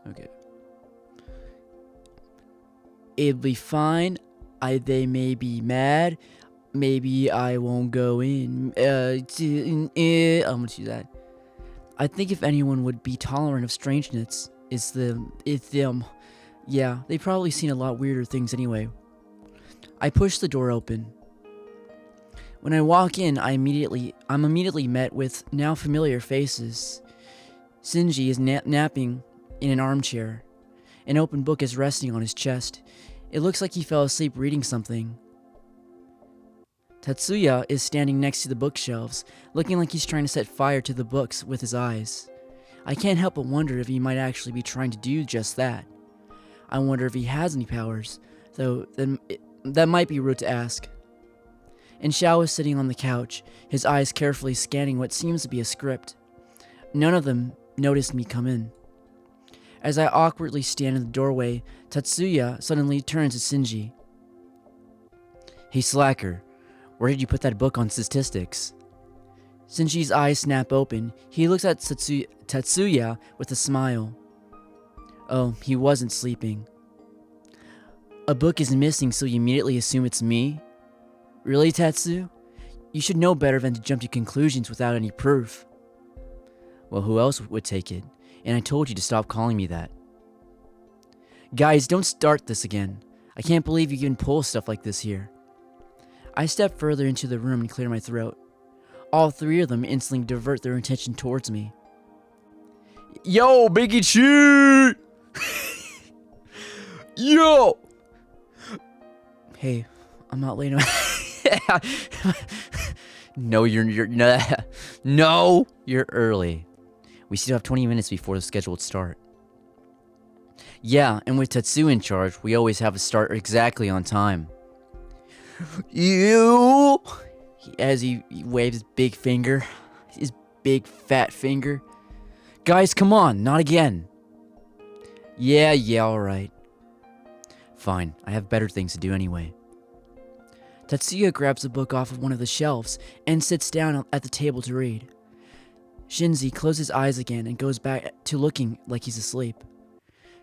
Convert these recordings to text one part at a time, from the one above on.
Okay. It'll be fine. They may be mad. Maybe I won't go in. I'm gonna do that. I think if anyone would be tolerant of strangeness, it's them. Yeah, they've probably seen a lot weirder things anyway. I push the door open. When I walk in, I'm immediately met with now familiar faces. Shinji is napping in an armchair. An open book is resting on his chest. It looks like he fell asleep reading something. Tatsuya is standing next to the bookshelves, looking like he's trying to set fire to the books with his eyes. I can't help but wonder if he might actually be trying to do just that. I wonder if he has any powers, though that might be rude to ask. And Xiao is sitting on the couch, his eyes carefully scanning what seems to be a script. None of them noticed me come in. As I awkwardly stand in the doorway, Tatsuya suddenly turns to Shinji. Hey slacker, where did you put that book on statistics? Shinji's eyes snap open. He looks at Tatsuya with a smile. Oh, he wasn't sleeping. A book is missing, so you immediately assume it's me? Really, Tatsu? You should know better than to jump to conclusions without any proof. Well, who else would take it? And I told you to stop calling me that. Guys, don't start this again. I can't believe you can pull stuff like this here. I step further into the room and clear my throat. All three of them instantly divert their attention towards me. Yo, Biggie Chi! Yo! Hey, I'm not late. No, you're early. We still have 20 minutes before the scheduled start. Yeah, and with Tatsu in charge, we always have a start exactly on time. You! As he waves his big finger. His big fat finger. Guys, come on, not again. Yeah, alright. Fine, I have better things to do anyway. Tatsuya grabs a book off of one of the shelves and sits down at the table to read. Shinji closes his eyes again and goes back to looking like he's asleep.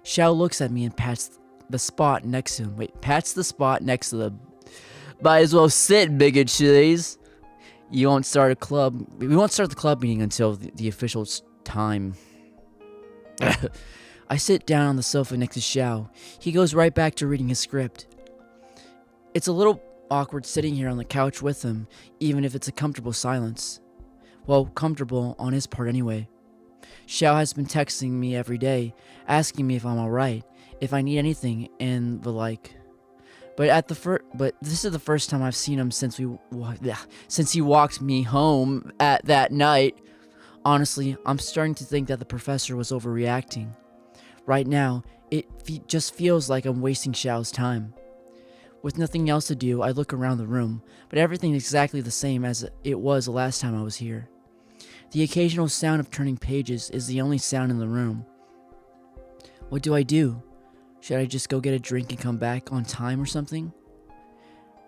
Xiao looks at me and pats the spot next to him. Pats the spot next to the... Might as well sit, big cheese. We won't start the club meeting until the official time. I sit down on the sofa next to Xiao. He goes right back to reading his script. It's a little awkward sitting here on the couch with him, even if it's a comfortable silence. Well, comfortable on his part anyway. Xiao has been texting me every day, asking me if I'm alright, if I need anything, and the like. But this is the first time I've seen him since he walked me home at that night. Honestly, I'm starting to think that the professor was overreacting. Right now, it just feels like I'm wasting Xiao's time. With nothing else to do, I look around the room, but everything is exactly the same as it was the last time I was here. The occasional sound of turning pages is the only sound in the room. What do I do? Should I just go get a drink and come back on time or something?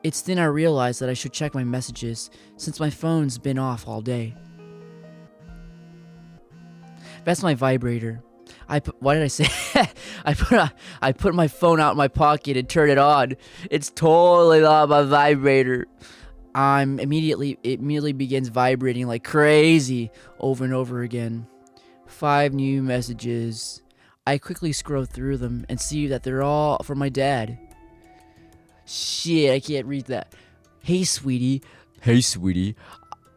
It's then I realize that I should check my messages, since my phone's been off all day. That's my vibrator. What did I say? I put my phone out in my pocket and turn it on. It's totally not my vibrator. It immediately begins vibrating like crazy over and over again. 5 new messages. I quickly scroll through them and see that they're all from my dad. Shit, I can't read that. Hey, sweetie. Hey, sweetie.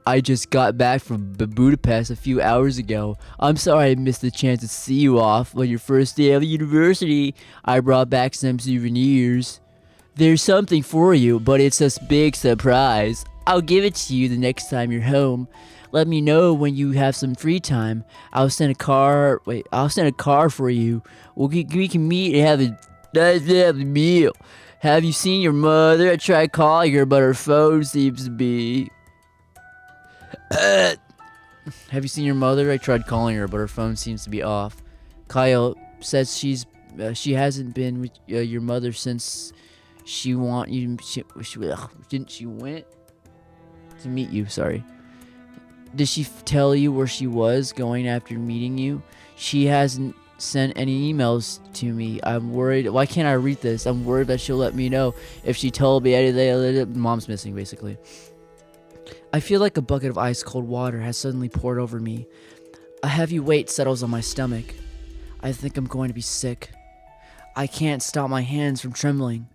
I just got back from Budapest a few hours ago. I'm sorry I missed the chance to see you off on your first day of university. I brought back some souvenirs. There's something for you, but it's a big surprise. I'll give it to you the next time you're home. Let me know when you have some free time. I'll send a car for you. We can meet and have a nice meal. Have you seen your mother? I tried calling her, but her phone seems to be... Have you seen your mother? I tried calling her, but her phone seems to be off. Kyle says she hasn't been with your mother since she went to meet you. Sorry. Did she tell you where she was going after meeting you? She hasn't sent any emails to me. I'm worried. Why can't I read this? I'm worried that she'll let me know if she told me anything. Mom's missing, basically. I feel like a bucket of ice cold water has suddenly poured over me. A heavy weight settles on my stomach. I think I'm going to be sick. I can't stop my hands from trembling.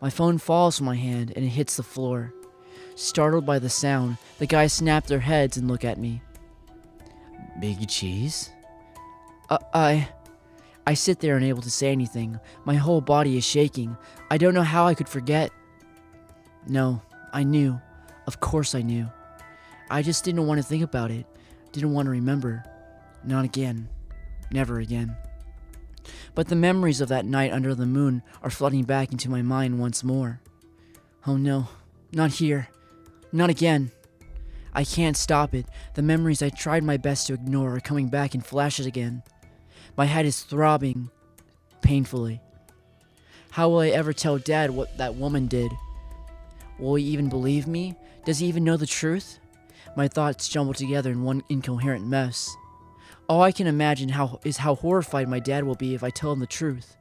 My phone falls from my hand and it hits the floor. Startled by the sound, the guys snap their heads and look at me. Biggie Cheese? I sit there unable to say anything. My whole body is shaking. I don't know how I could forget. No, I knew. Of course I knew. I just didn't want to think about it. Didn't want to remember. Not again. Never again. But the memories of that night under the moon are flooding back into my mind once more. Oh no, not here. Not again. I can't stop it. The memories I tried my best to ignore are coming back in flashes again. My head is throbbing painfully. How will I ever tell Dad what that woman did? Will he even believe me? Does he even know the truth? My thoughts jumble together in one incoherent mess. All I can imagine is how horrified my dad will be if I tell him the truth.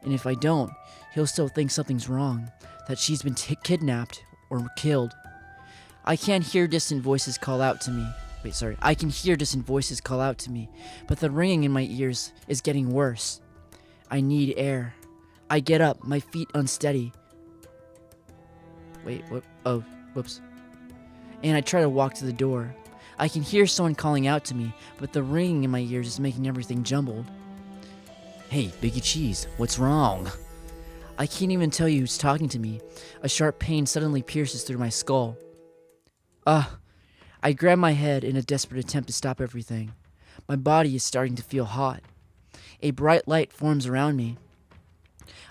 And if I don't, he'll still think something's wrong, that she's been kidnapped or killed. I can't hear distant voices call out to me. I can hear distant voices call out to me, but the ringing in my ears is getting worse. I need air. I get up, my feet unsteady. Whoops. And I try to walk to the door. I can hear someone calling out to me, but the ringing in my ears is making everything jumbled. Hey, Biggie Cheese, what's wrong? I can't even tell you who's talking to me. A sharp pain suddenly pierces through my skull. I grab my head in a desperate attempt to stop everything. My body is starting to feel hot. A bright light forms around me.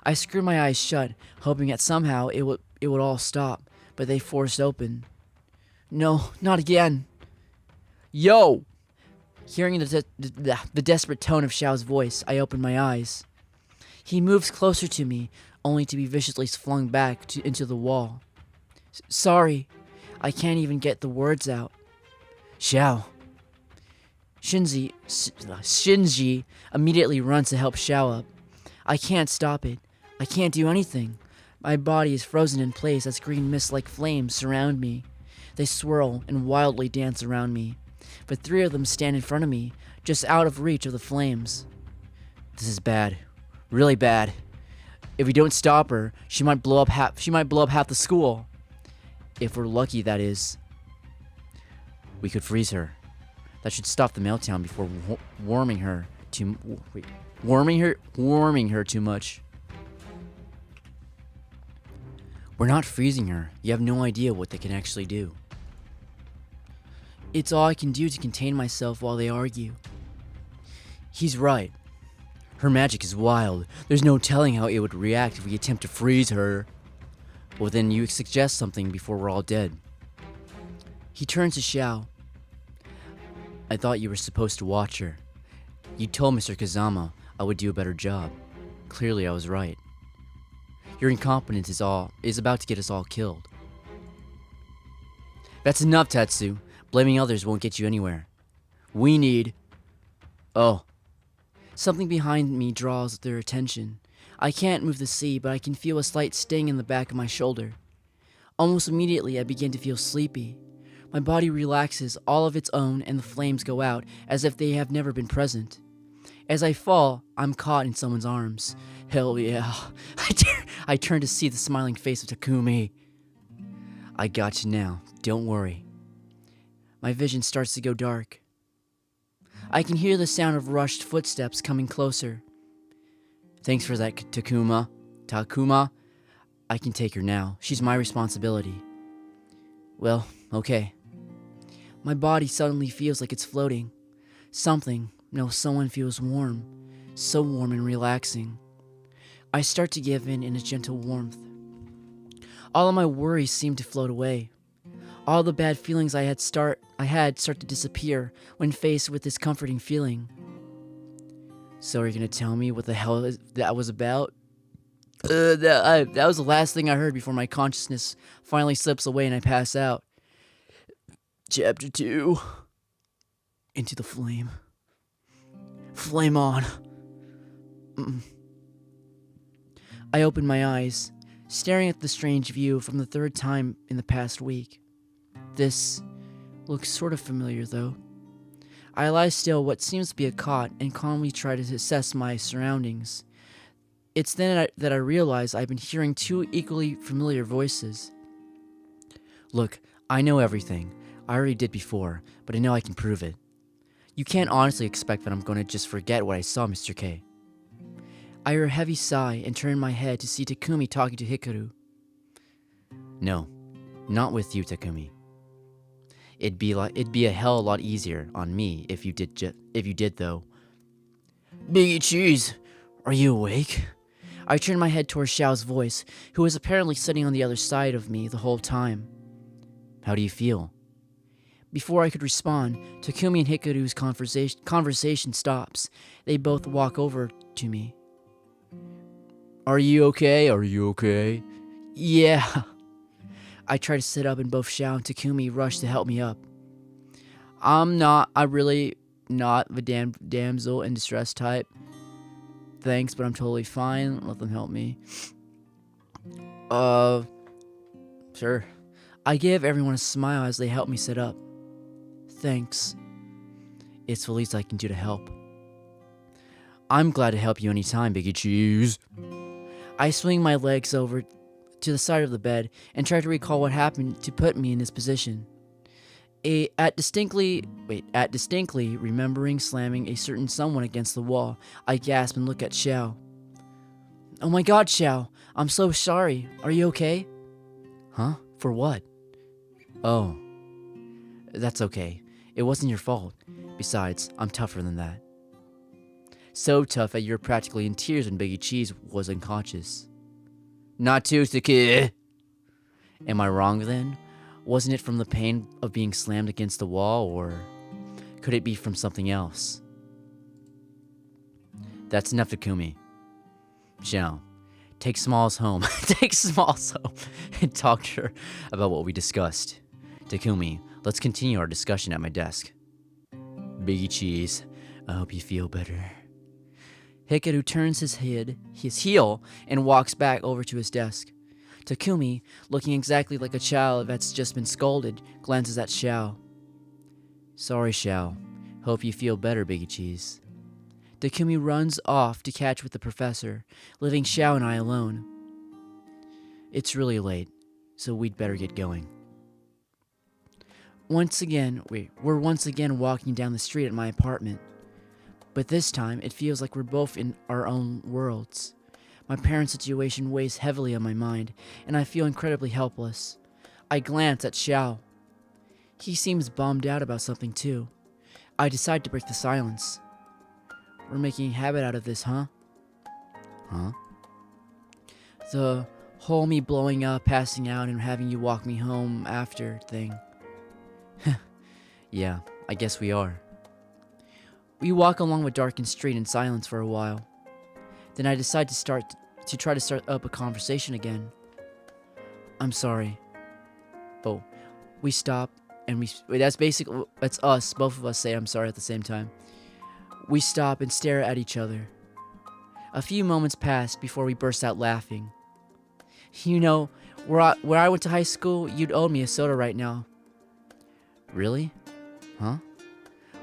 I screw my eyes shut, hoping that somehow it would all stop, but they forced open. No, not again. Yo! Hearing the desperate tone of Xiao's voice, I open my eyes. He moves closer to me, only to be viciously flung back into the wall. Sorry. I can't even get the words out. Xiao. Shinji immediately runs to help Xiao up. I can't stop it. I can't do anything. My body is frozen in place as green mist-like flames surround me. They swirl and wildly dance around me, but 3 of them stand in front of me, just out of reach of the flames. This is bad. Really bad. If we don't stop her, she might blow up half the school. If we're lucky, that is. We could freeze her. That should stop the meltdown before warming her too much. We're not freezing her. You have no idea what they can actually do. It's all I can do to contain myself while they argue. He's right. Her magic is wild. There's no telling how it would react if we attempt to freeze her. Well, then you suggest something before we're all dead. He turns to Xiao. I thought you were supposed to watch her. You told Mr. Kazama I would do a better job. Clearly I was right. Your incompetence is about to get us all killed. That's enough, Tatsu. Blaming others won't get you anywhere. We need... Oh. Something behind me draws their attention. I can't move the sea, but I can feel a slight sting in the back of my shoulder. Almost immediately, I begin to feel sleepy. My body relaxes all of its own, and the flames go out, as if they have never been present. As I fall, I'm caught in someone's arms. Hell yeah. I turn to see the smiling face of Takumi. I got you now. Don't worry. My vision starts to go dark. I can hear the sound of rushed footsteps coming closer. Thanks for that, Takuma. I can take her now. She's my responsibility. Well, okay. My body suddenly feels like it's floating. Someone feels warm. So warm and relaxing. I start to give in a gentle warmth. All of my worries seem to float away. All the bad feelings I had start to disappear when faced with this comforting feeling. So are you going to tell me what the hell that was about? That was the last thing I heard before my consciousness finally slips away and I pass out. Chapter 2. Into the flame. Flame on. I opened my eyes, staring at the strange view from the third time in the past week. This looks sort of familiar, though. I lie still what seems to be a cot and calmly try to assess my surroundings. It's then that I realize I've been hearing two equally familiar voices. Look, I know everything. I already did before, but I know I can prove it. You can't honestly expect that I'm going to just forget what I saw, Mr. K. I hear a heavy sigh and turn my head to see Takumi talking to Hikaru. No, not with you, Takumi. It'd be a hell of a lot easier on me if you did though. Biggie Cheese, are you awake? I turned my head towards Xiao's voice, who was apparently sitting on the other side of me the whole time. How do you feel? Before I could respond, Takumi and Hikaru's conversation stops. They both walk over to me. Are you okay? Are you okay? Yeah. I try to sit up and both Xiao and Takumi rush to help me up. I'm really not the damsel in distress type. Thanks, but I'm totally fine. Let them help me. Sure. I give everyone a smile as they help me sit up. Thanks. It's the least I can do to help. I'm glad to help you anytime, Biggie Cheese. I swing my legs over to the side of the bed and try to recall what happened to put me in this position. At distinctly remembering slamming a certain someone against the wall, I gasp and look at Xiao. Oh my god, Xiao, I'm so sorry. Are you okay? Huh? For what? Oh. That's okay. It wasn't your fault. Besides, I'm tougher than that. So tough that you're practically in tears when Biggie Cheese was unconscious. Not too, kid. Am I wrong then? Wasn't it from the pain of being slammed against the wall, or could it be from something else? That's enough, Takumi. Xiao, take Smalls home. Take Smalls home and talk to her about what we discussed. Takumi, let's continue our discussion at my desk. Biggie Cheese, I hope you feel better. Hikaru turns his heel, and walks back over to his desk. Takumi, looking exactly like a child that's just been scolded, glances at Xiao. Sorry, Xiao. Hope you feel better, Biggie Cheese. Takumi runs off to catch with the professor, leaving Xiao and I alone. It's really late, so we'd better get going. We're once again walking down the street at my apartment. But this time, it feels like we're both in our own worlds. My parents' situation weighs heavily on my mind, and I feel incredibly helpless. I glance at Xiao. He seems bummed out about something too. I decide to break the silence. We're making a habit out of this, huh? Huh? The whole me blowing up, passing out, and having you walk me home after thing. Yeah, I guess we are. We walk along the darkened street in silence for a while. Then I decide to try to start up a conversation again. I'm sorry. Oh, we stop and that's us. Both of us say I'm sorry at the same time. We stop and stare at each other. A few moments pass before we burst out laughing. You know, where I went to high school, you'd owe me a soda right now. Really? Huh?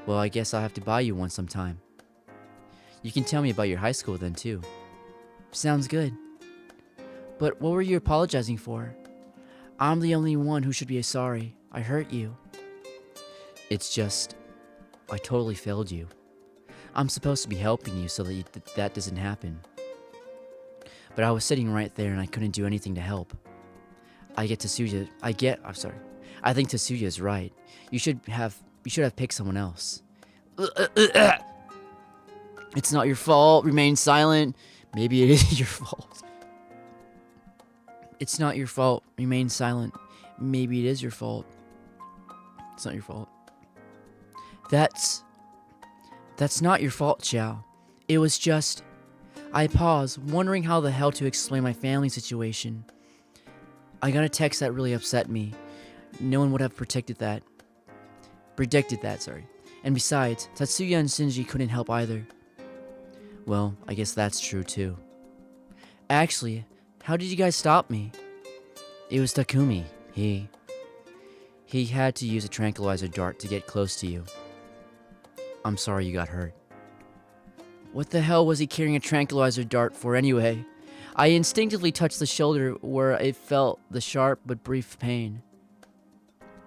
Well, I guess I'll have to buy you one sometime. You can tell me about your high school then, too. Sounds good. But what were you apologizing for? I'm the only one who should be sorry. I hurt you. It's just, I totally failed you. I'm supposed to be helping you so that that doesn't happen. But I was sitting right there and I couldn't do anything to help. I think Tetsuya is right. You should have picked someone else. It's not your fault. Remain silent. Maybe it is your fault. It's not your fault. Remain silent. Maybe it is your fault. It's not your fault. That's not your fault, Xiao. It was just... I paused, wondering how the hell to explain my family situation. I got a text that really upset me. No one would have predicted that. And besides, Tatsuya and Shinji couldn't help either. Well, I guess that's true too. Actually, how did you guys stop me? It was Takumi. He had to use a tranquilizer dart to get close to you. I'm sorry you got hurt. What the hell was he carrying a tranquilizer dart for anyway? I instinctively touched the shoulder where it felt the sharp but brief pain.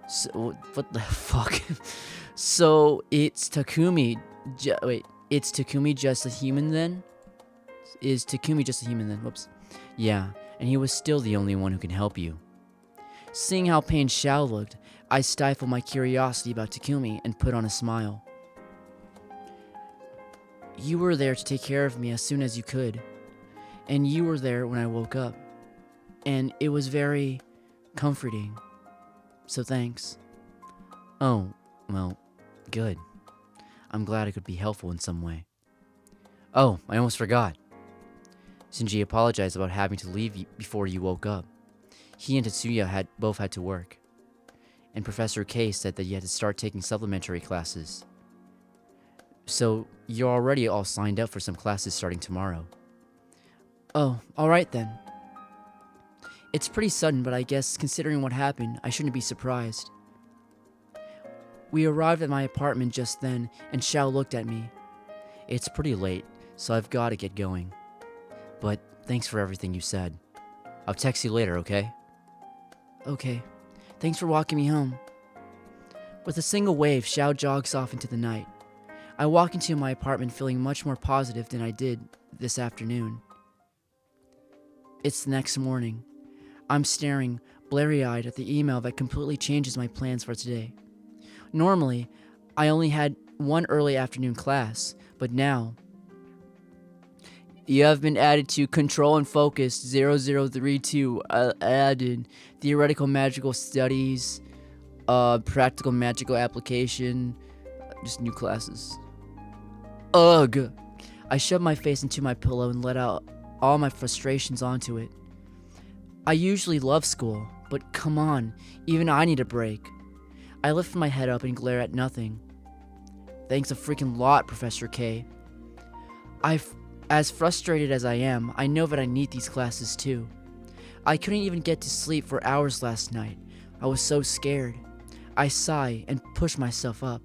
So, what the fuck? So, it's Takumi. Wait, it's Takumi just a human then? Is Takumi just a human then? Whoops. Yeah, and he was still the only one who can help you. Seeing how pained Xiao looked, I stifled my curiosity about Takumi and put on a smile. You were there to take care of me as soon as you could. And you were there when I woke up. And it was very comforting. So thanks. Oh, well, good. I'm glad I could be helpful in some way. Oh, I almost forgot. Shinji apologized about having to leave before you woke up. He and Tetsuya both had to work. And Professor K said that you had to start taking supplementary classes. So, you're already all signed up for some classes starting tomorrow. Oh, alright then. It's pretty sudden, but I guess considering what happened, I shouldn't be surprised. We arrived at my apartment just then, and Xiao looked at me. It's pretty late, so I've got to get going. But thanks for everything you said. I'll text you later, okay? Okay. Thanks for walking me home. With a single wave, Xiao jogs off into the night. I walk into my apartment feeling much more positive than I did this afternoon. It's the next morning. I'm staring, blurry-eyed, at the email that completely changes my plans for today. Normally, I only had one early afternoon class, but now... You have been added to Control and Focus 0032, added Theoretical Magical Studies, Practical Magical Application, just new classes. Ugh! I shoved my face into my pillow and let out all my frustrations onto it. I usually love school, but come on, even I need a break. I lift my head up and glare at nothing. Thanks a freaking lot, Professor K. As frustrated as I am, I know that I need these classes too. I couldn't even get to sleep for hours last night. I was so scared. I sigh and push myself up.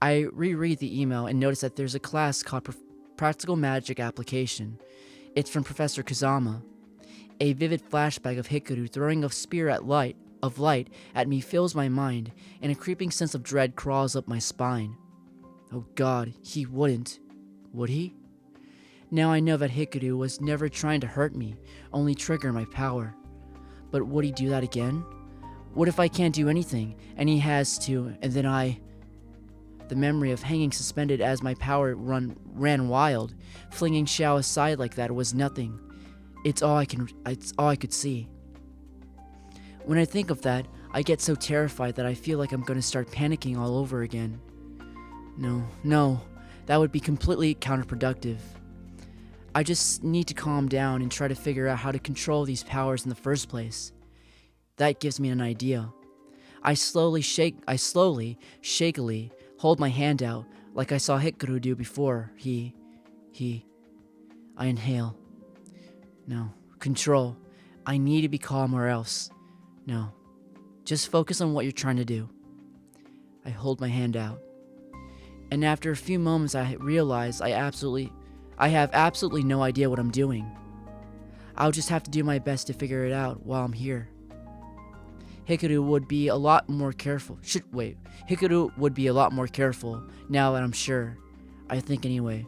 I reread the email and notice that there's a class called Practical Magic Application. It's from Professor Kazama. A vivid flashback of Hikaru throwing a spear of light at me fills my mind, and a creeping sense of dread crawls up my spine. Oh God, he wouldn't. Would he? Now I know that Hikaru was never trying to hurt me, only trigger my power. But would he do that again? What if I can't do anything, and he has to, and then The memory of hanging suspended as my power ran wild. Flinging Xiao aside like that was nothing. It's all I could see. When I think of that, I get so terrified that I feel like I'm gonna start panicking all over again. No, that would be completely counterproductive. I just need to calm down and try to figure out how to control these powers in the first place. That gives me an idea. I slowly, shakily hold my hand out like I saw Hikaru do before. I inhale. No, control. I need to be calm or else. No, just focus on what you're trying to do. I hold my hand out. And after a few moments I realize I have absolutely no idea what I'm doing. I'll just have to do my best to figure it out while I'm here. Hikaru would be a lot more careful. Hikaru would be a lot more careful now that I'm sure. I think anyway.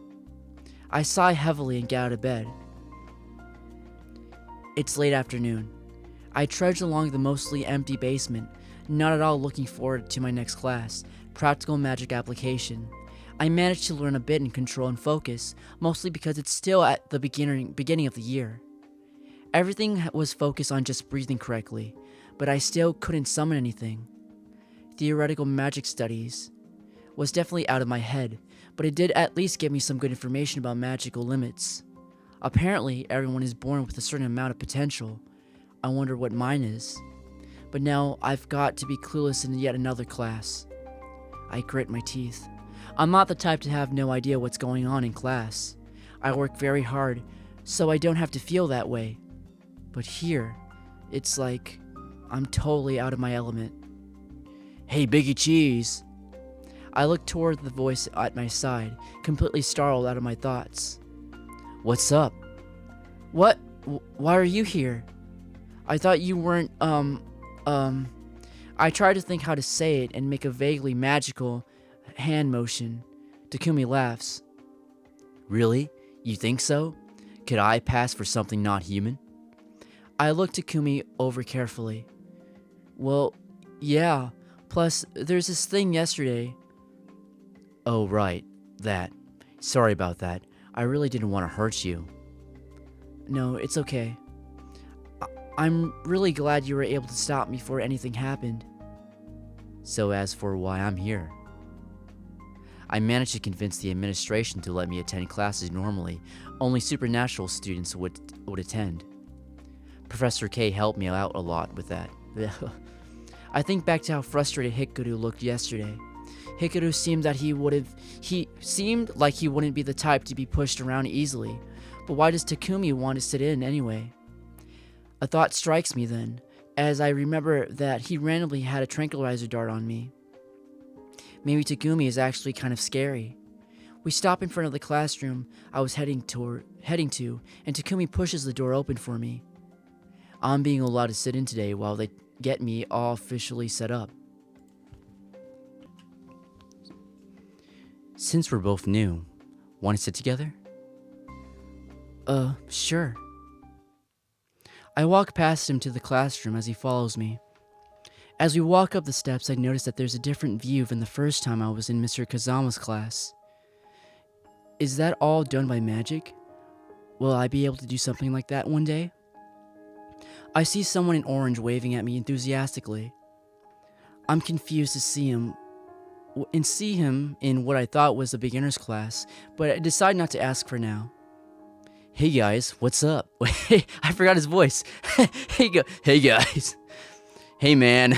I sigh heavily and get out of bed. It's late afternoon. I trudge along the mostly empty basement, not at all looking forward to my next class, Practical Magic Application. I managed to learn a bit in Control and Focus, mostly because it's still at the beginning of the year. Everything was focused on just breathing correctly, but I still couldn't summon anything. Theoretical Magic Studies was definitely out of my head, but it did at least give me some good information about magical limits. Apparently, everyone is born with a certain amount of potential. I wonder what mine is. But now I've got to be clueless in yet another class. I grit my teeth. I'm not the type to have no idea what's going on in class. I work very hard, so I don't have to feel that way. But here, it's like I'm totally out of my element. Hey, Biggie Cheese! I look toward the voice at my side, completely startled out of my thoughts. What's up? What? Why are you here? I thought you weren't, I try to think how to say it and make a vaguely magical hand motion. Takumi laughs. Really? You think so? Could I pass for something not human? I look Takumi over carefully. Well, yeah. Plus, there's this thing yesterday. Oh, right. That. Sorry about that. I really didn't want to hurt you. No, it's okay. I'm really glad you were able to stop me before anything happened. So as for why I'm here, I managed to convince the administration to let me attend classes normally. Only supernatural students would attend. Professor K helped me out a lot with that. I think back to how frustrated Hikaru looked yesterday. Hikaru seemed like he wouldn't be the type to be pushed around easily. But why does Takumi want to sit in anyway? A thought strikes me then, as I remember that he randomly had a tranquilizer dart on me. Maybe Takumi is actually kind of scary. We stop in front of the classroom I was heading to, and Takumi pushes the door open for me. I'm being allowed to sit in today while they get me all officially set up. Since we're both new, want to sit together? Sure. I walk past him to the classroom as he follows me. As we walk up the steps, I notice that there's a different view than the first time I was in Mr. Kazama's class. Is that all done by magic? Will I be able to do something like that one day? I see someone in orange waving at me enthusiastically. I'm confused to see him in what I thought was a beginner's class, but I decide not to ask for now. Hey guys, what's up? Wait, I forgot his voice. Hey guys. Hey man.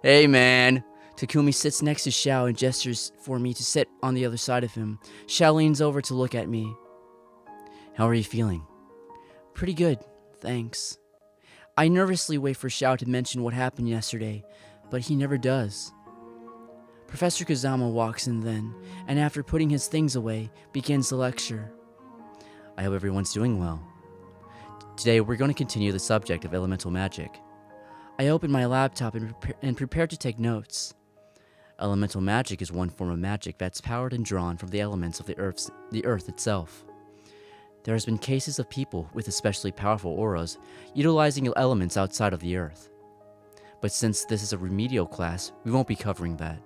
Hey man. Takumi sits next to Xiao and gestures for me to sit on the other side of him. Xiao leans over to look at me. How are you feeling? Pretty good, thanks. I nervously wait for Xiao to mention what happened yesterday, but he never does. Professor Kazama walks in then, and after putting his things away, begins the lecture. I hope everyone's doing well. Today we're going to continue the subject of elemental magic. I open my laptop and prepare to take notes. Elemental magic is one form of magic that's powered and drawn from the elements of the earth itself. There has been cases of people with especially powerful auras utilizing elements outside of the earth. But since this is a remedial class, we won't be covering that.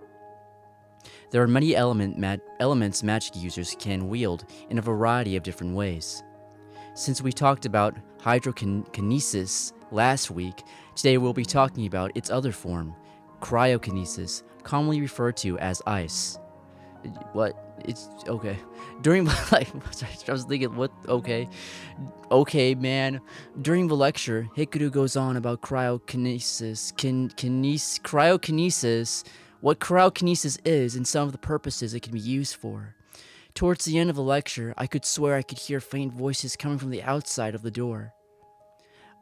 There are many elements magic users can wield in a variety of different ways. Since we talked about hydrokinesis last week, today we'll be talking about its other form, cryokinesis, commonly referred to as ice. What? It's okay. During I was thinking, what? Okay, man. During the lecture, Hikaru goes on about cryokinesis, cryokinesis, what cryokinesis is, and some of the purposes it can be used for. Towards the end of the lecture, I could swear I could hear faint voices coming from the outside of the door.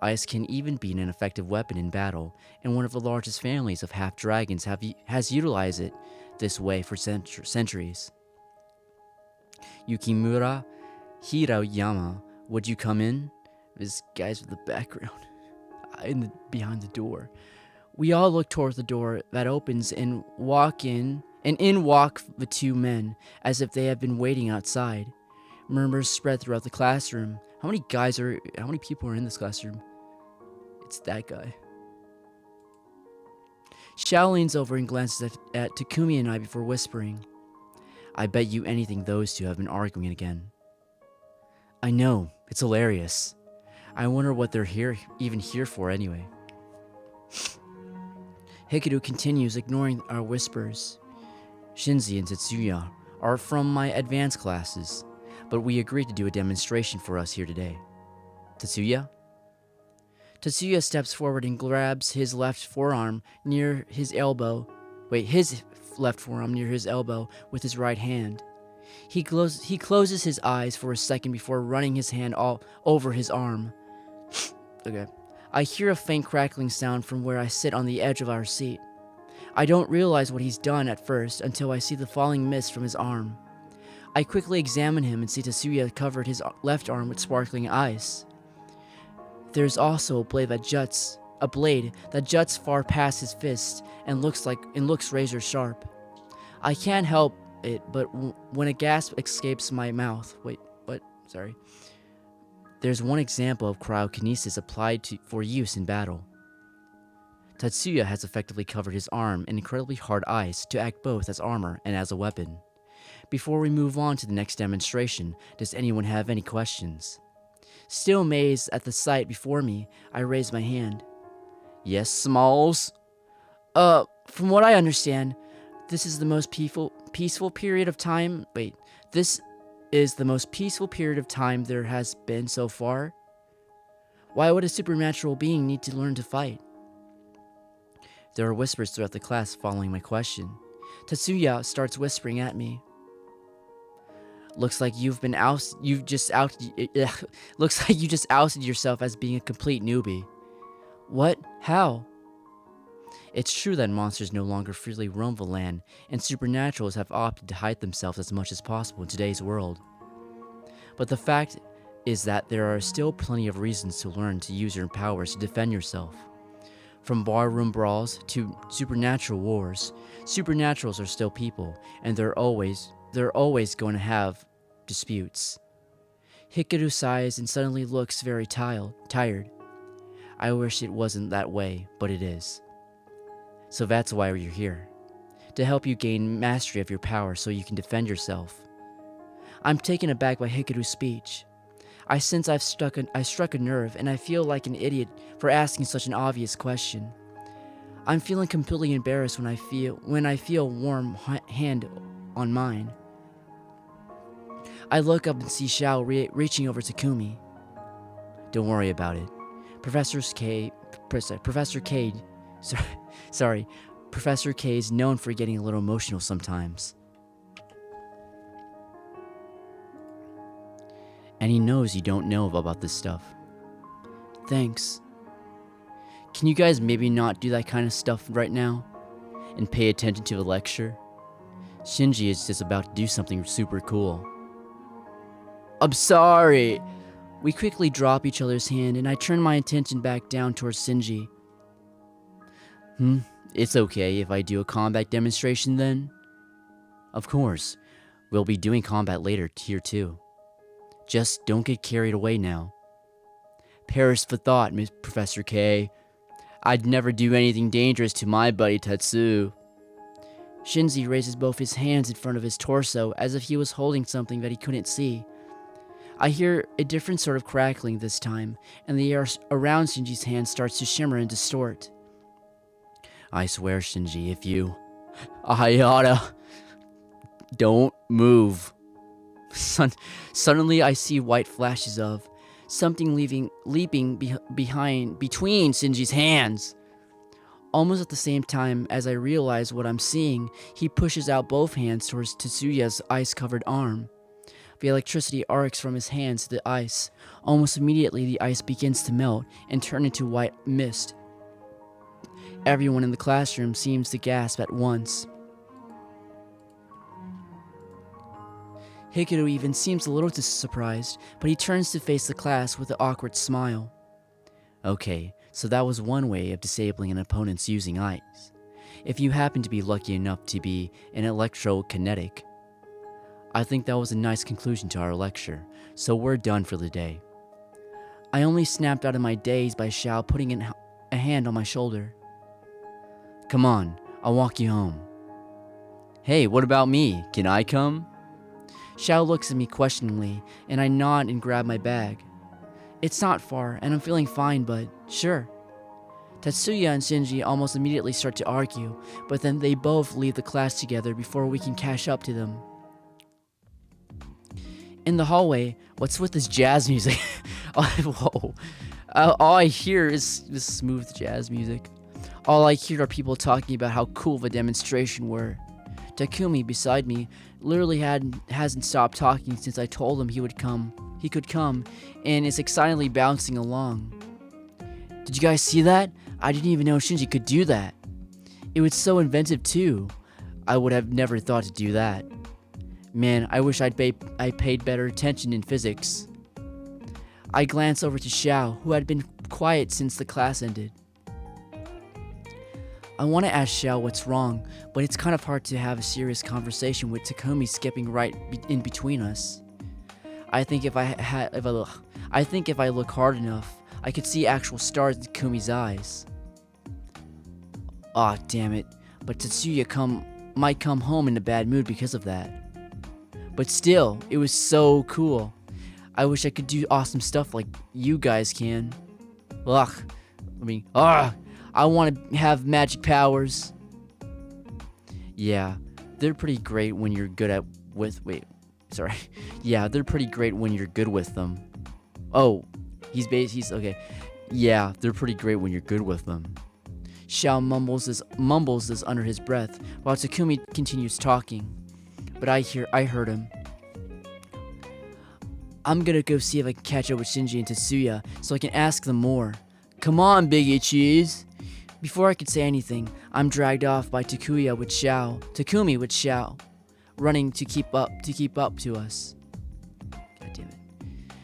Ice can even be an effective weapon in battle, and one of the largest families of half-dragons has utilized it this way for centuries. Yukimura Hirayama, would you come in? This guy's with the background, behind the door. We all look towards the door that opens and walk the two men, as if they have been waiting outside. Murmurs spread throughout the classroom. How many people are in this classroom? It's that guy. Xiao leans over and glances at Takumi and I before whispering. I bet you anything those two have been arguing again. I know, it's hilarious. I wonder what they're even here for anyway. Hikaru continues, ignoring our whispers. Shinzi and Tetsuya are from my advanced classes, but we agreed to do a demonstration for us here today. Tetsuya? Tetsuya steps forward and grabs his left forearm near his elbow with his right hand. He closes his eyes for a second before running his hand all over his arm. Okay. I hear a faint crackling sound from where I sit on the edge of our seat. I don't realize what he's done at first until I see the falling mist from his arm. I quickly examine him and see Tetsuya covered his left arm with sparkling ice. There's also a blade that juts far past his fist and looks razor sharp. I can't help it, but when a gasp escapes my mouth, there's one example of cryokinesis applied for use in battle. Tetsuya has effectively covered his arm in incredibly hard ice to act both as armor and as a weapon. Before we move on to the next demonstration, does anyone have any questions? Still amazed at the sight before me, I raise my hand. Yes, Smalls? From what I understand, this is the most peaceful period of time. This is the most peaceful period of time there has been so far? Why would a supernatural being need to learn to fight? There are whispers throughout the class following my question. Tetsuya starts whispering at me. Looks like you just ousted yourself as being a complete newbie. What? How? It's true that monsters no longer freely roam the land, and supernaturals have opted to hide themselves as much as possible in today's world. But the fact is that there are still plenty of reasons to learn to use your powers to defend yourself. From barroom brawls to supernatural wars, supernaturals are still people, and they're always going to have disputes. Hikaru sighs and suddenly looks very tired. I wish it wasn't that way, but it is. So that's why you're here. To help you gain mastery of your power so you can defend yourself. I'm taken aback by Hikaru's speech. I sense I struck a nerve, and I feel like an idiot for asking such an obvious question. I'm feeling completely embarrassed when I feel a warm hand on mine. I look up and see Shao reaching over to Kumi. Don't worry about it. Professor K is known for getting a little emotional sometimes. And he knows you don't know about this stuff. Thanks. Can you guys maybe not do that kind of stuff right now? And pay attention to the lecture? Shinji is just about to do something super cool. I'm sorry. We quickly drop each other's hand and I turn my attention back down towards Shinji. It's okay if I do a combat demonstration then? Of course. We'll be doing combat later, tier 2. Just don't get carried away now. Perish the thought, Miss Professor K. I'd never do anything dangerous to my buddy Tetsu. Shinji raises both his hands in front of his torso as if he was holding something that he couldn't see. I hear a different sort of crackling this time, and the air around Shinji's hand starts to shimmer and distort. I swear, Shinji, if you... Ayada... Don't move. Suddenly I see white flashes of something leaping between Shinji's hands. Almost at the same time as I realize what I'm seeing, he pushes out both hands towards Tetsuya's ice-covered arm. The electricity arcs from his hands to the ice. Almost immediately the ice begins to melt and turn into white mist. Everyone in the classroom seems to gasp at once. Hikaru even seems a little surprised, but he turns to face the class with an awkward smile. Okay, so that was one way of disabling an opponent's using ice. If you happen to be lucky enough to be an electrokinetic. I think that was a nice conclusion to our lecture, so we're done for the day. I only snapped out of my daze by Shao putting a hand on my shoulder. Come on, I'll walk you home. Hey, what about me? Can I come? Shao looks at me questioningly, and I nod and grab my bag. It's not far, and I'm feeling fine, but sure. Tetsuya and Shinji almost immediately start to argue, but then they both leave the class together before we can catch up to them. In the hallway, what's with this jazz music? Whoa. All I hear is this smooth jazz music. All I hear are people talking about how cool the demonstration were. Takumi, beside me, literally hasn't stopped talking since I told him he could come, and is excitedly bouncing along. Did you guys see that? I didn't even know Shinji could do that. It was so inventive too. I would have never thought to do that. Man, I wish I paid better attention in physics. I glance over to Xiao, who had been quiet since the class ended. I want to ask Xiao what's wrong, but it's kind of hard to have a serious conversation with Takumi skipping right in between us. I think if I look hard enough, I could see actual stars in Takumi's eyes. Aw, damn it, but Tetsuya might come home in a bad mood because of that. But still, it was so cool. I wish I could do awesome stuff like you guys can. I want to have magic powers. Yeah, they're pretty great when you're good Yeah, they're pretty great when you're good with them. Oh, he's okay. Yeah, they're pretty great when you're good with them. Xiao mumbles this under his breath while Takumi continues talking. But I heard him. I'm gonna go see if I can catch up with Shinji and Tetsuya so I can ask them more. Come on, Big Itchies! Before I could say anything, I'm dragged off by Takumi with Xiao, running to keep up to us. God damn it.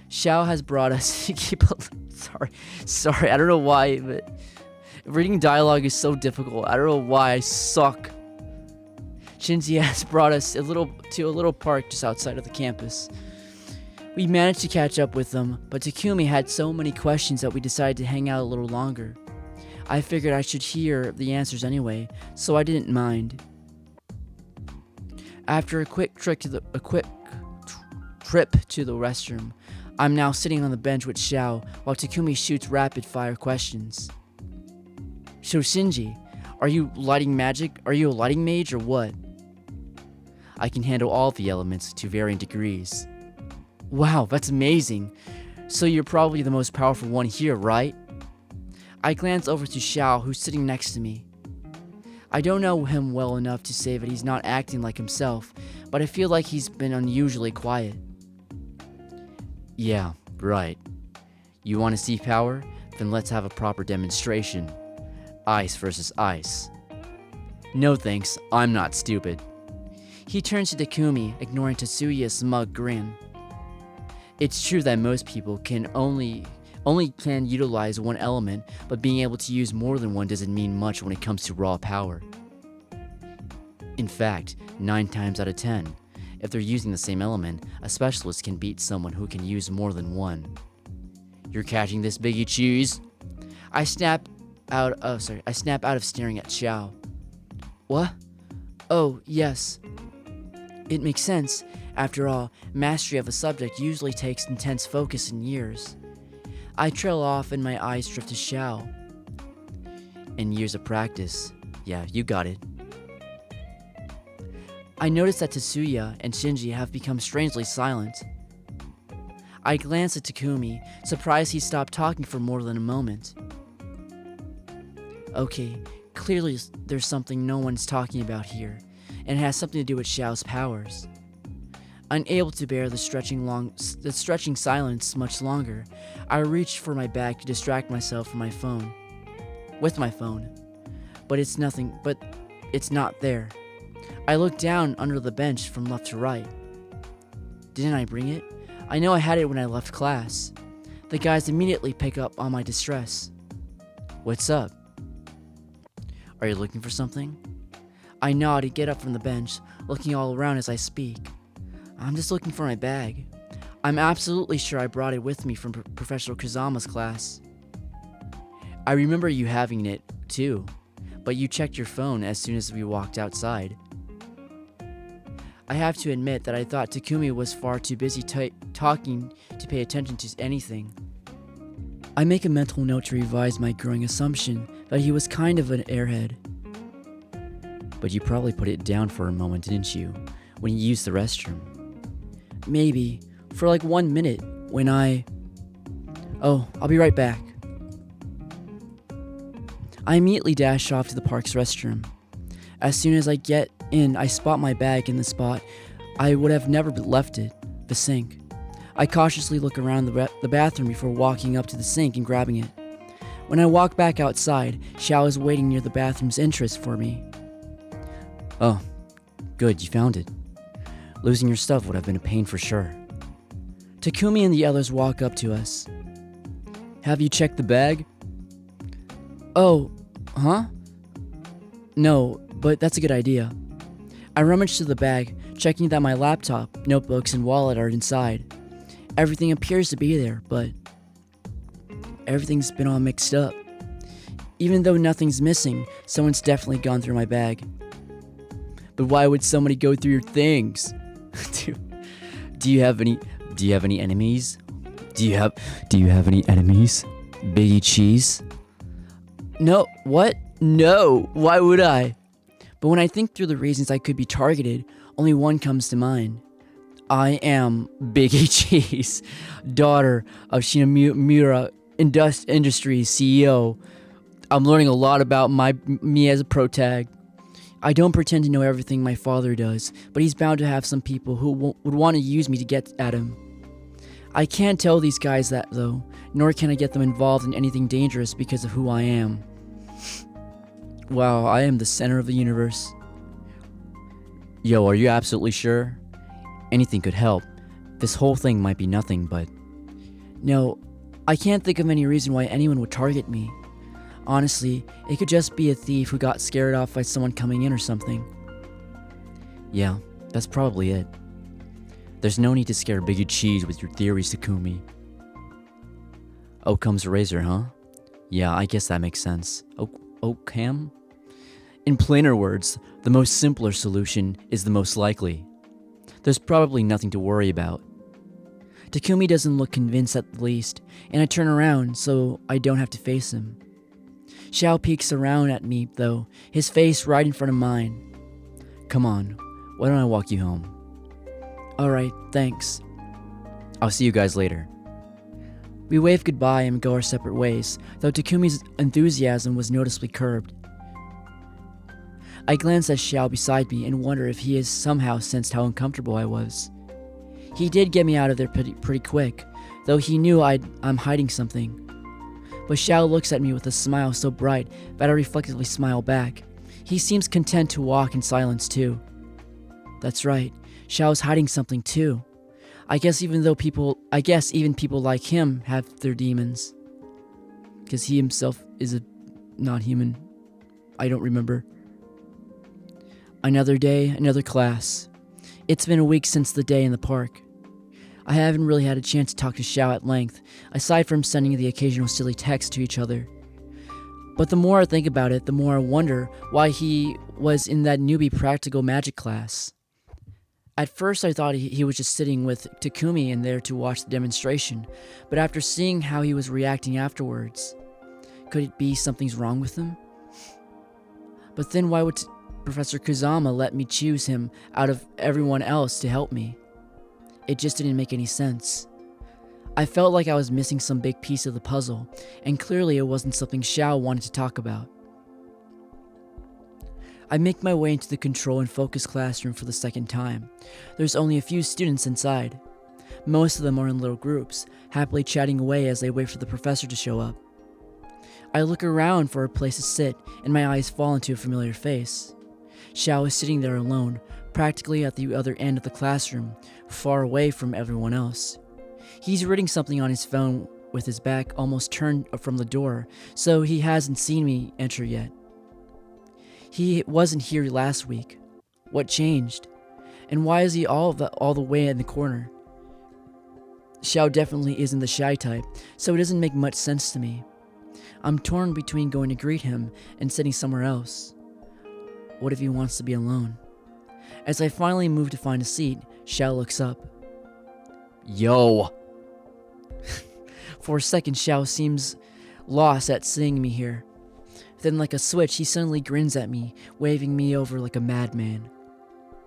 Xiao has brought us to keep up. Sorry, I don't know why, but reading dialogue is so difficult. I don't know why, I suck. Shinji has brought us to a little park just outside of the campus. We managed to catch up with them, but Takumi had so many questions that we decided to hang out a little longer. I figured I should hear the answers anyway, so I didn't mind. After a quick trip to the restroom, I'm now sitting on the bench with Xiao while Takumi shoots rapid-fire questions. So Shinji, are you a lighting mage or what? I can handle all the elements to varying degrees. Wow, that's amazing. So you're probably the most powerful one here, right? I glance over to Xiao, who's sitting next to me. I don't know him well enough to say that he's not acting like himself, but I feel like he's been unusually quiet. Yeah, right. You want to see power? Then let's have a proper demonstration. Ice versus ice. No thanks, I'm not stupid. He turns to Takumi, ignoring Tetsuya's smug grin. It's true that most people can only utilize one element, but being able to use more than one doesn't mean much when it comes to raw power. In fact, 9 times out of 10, if they're using the same element, a specialist can beat someone who can use more than one. You're catching this, Biggie Cheese? I snap out of staring at Xiao. What? Oh, yes. It makes sense. After all, mastery of a subject usually takes intense focus and years. I trail off and my eyes drift to Xiao. And years of practice. Yeah, you got it. I notice that Tetsuya and Shinji have become strangely silent. I glance at Takumi, surprised he stopped talking for more than a moment. Okay, clearly there's something no one's talking about here, and it has something to do with Xiao's powers. Unable to bear the stretching silence much longer, I reached for my bag to distract myself from my phone. But it's not there. I look down under the bench from left to right. Didn't I bring it? I know I had it when I left class. The guys immediately pick up on my distress. What's up? Are you looking for something? I nod and get up from the bench, looking all around as I speak. I'm just looking for my bag. I'm absolutely sure I brought it with me from Professor Kazama's class. I remember you having it, too, but you checked your phone as soon as we walked outside. I have to admit that I thought Takumi was far too busy talking to pay attention to anything. I make a mental note to revise my growing assumption that he was kind of an airhead. But you probably put it down for a moment, didn't you, when you used the restroom? Maybe, for like 1 minute, when Oh, I'll be right back. I immediately dash off to the park's restroom. As soon as I get in, I spot my bag in the spot I would have never left it, the sink. I cautiously look around the bathroom before walking up to the sink and grabbing it. When I walk back outside, Xiao is waiting near the bathroom's entrance for me. Oh, good, you found it. Losing your stuff would have been a pain for sure. Takumi and the others walk up to us. Have you checked the bag? Oh, huh? No, but that's a good idea. I rummage through the bag, checking that my laptop, notebooks, and wallet are inside. Everything appears to be there, but everything's been all mixed up. Even though nothing's missing, someone's definitely gone through my bag. But why would somebody go through your things? Do you have any enemies? Do you have any enemies? Biggie Cheese? No, what? No, why would I? But when I think through the reasons I could be targeted, only one comes to mind. I am Biggie Cheese, daughter of Shinamura Industries CEO. I'm learning a lot about me as a protag. I don't pretend to know everything my father does, but he's bound to have some people who would want to use me to get at him. I can't tell these guys that, though, nor can I get them involved in anything dangerous because of who I am. Wow, I am the center of the universe. Yo, are you absolutely sure? Anything could help. This whole thing might be nothing, but... No, I can't think of any reason why anyone would target me. Honestly, it could just be a thief who got scared off by someone coming in or something. Yeah, that's probably it. There's no need to scare Biggie Cheese with your theories, Takumi. Occam's razor, huh? Yeah, I guess that makes sense. Occam? In plainer words, the most simpler solution is the most likely. There's probably nothing to worry about. Takumi doesn't look convinced at the least, and I turn around so I don't have to face him. Xiao peeks around at me, though, his face right in front of mine. Come on, why don't I walk you home? Alright, thanks. I'll see you guys later. We wave goodbye and go our separate ways, though Takumi's enthusiasm was noticeably curbed. I glance at Xiao beside me and wonder if he has somehow sensed how uncomfortable I was. He did get me out of there pretty quick, though he knew I'm hiding something. But Xiao looks at me with a smile so bright that I reflectively smile back. He seems content to walk in silence too. That's right, Xiao's hiding something too. I guess even people like him have their demons. Because he himself is not human. I don't remember. Another day, another class. It's been a week since the day in the park. I haven't really had a chance to talk to Xiao at length, aside from sending the occasional silly text to each other. But the more I think about it, the more I wonder why he was in that newbie practical magic class. At first I thought he was just sitting with Takumi in there to watch the demonstration, but after seeing how he was reacting afterwards, could it be something's wrong with him? But then why would Professor Kuzama let me choose him out of everyone else to help me? It just didn't make any sense. I felt like I was missing some big piece of the puzzle, and clearly it wasn't something Xiao wanted to talk about. I make my way into the control and focus classroom for the second time. There's only a few students inside. Most of them are in little groups, happily chatting away as they wait for the professor to show up. I look around for a place to sit, and my eyes fall into a familiar face. Xiao is sitting there alone, practically at the other end of the classroom, far away from everyone else. He's reading something on his phone with his back almost turned from the door, so he hasn't seen me enter yet. He wasn't here last week. What changed? And why is he all the way in the corner? Xiao definitely isn't the shy type, so it doesn't make much sense to me. I'm torn between going to greet him and sitting somewhere else. What if he wants to be alone? As I finally move to find a seat, Xiao looks up. Yo! For a second, Xiao seems lost at seeing me here. Then like a switch, he suddenly grins at me, waving me over like a madman.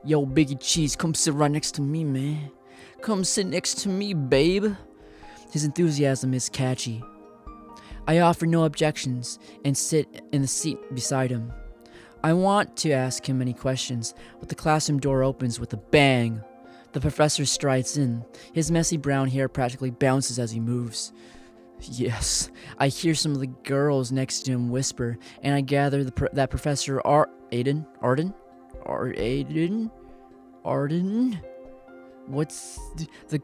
Yo, Biggie Cheese, come sit right next to me, man. Come sit next to me, babe. His enthusiasm is catchy. I offer no objections and sit in the seat beside him. I want to ask him many questions, but the classroom door opens with a bang. The professor strides in. His messy brown hair practically bounces as he moves. Yes, I hear some of the girls next to him whisper, and I gather that Professor Arden?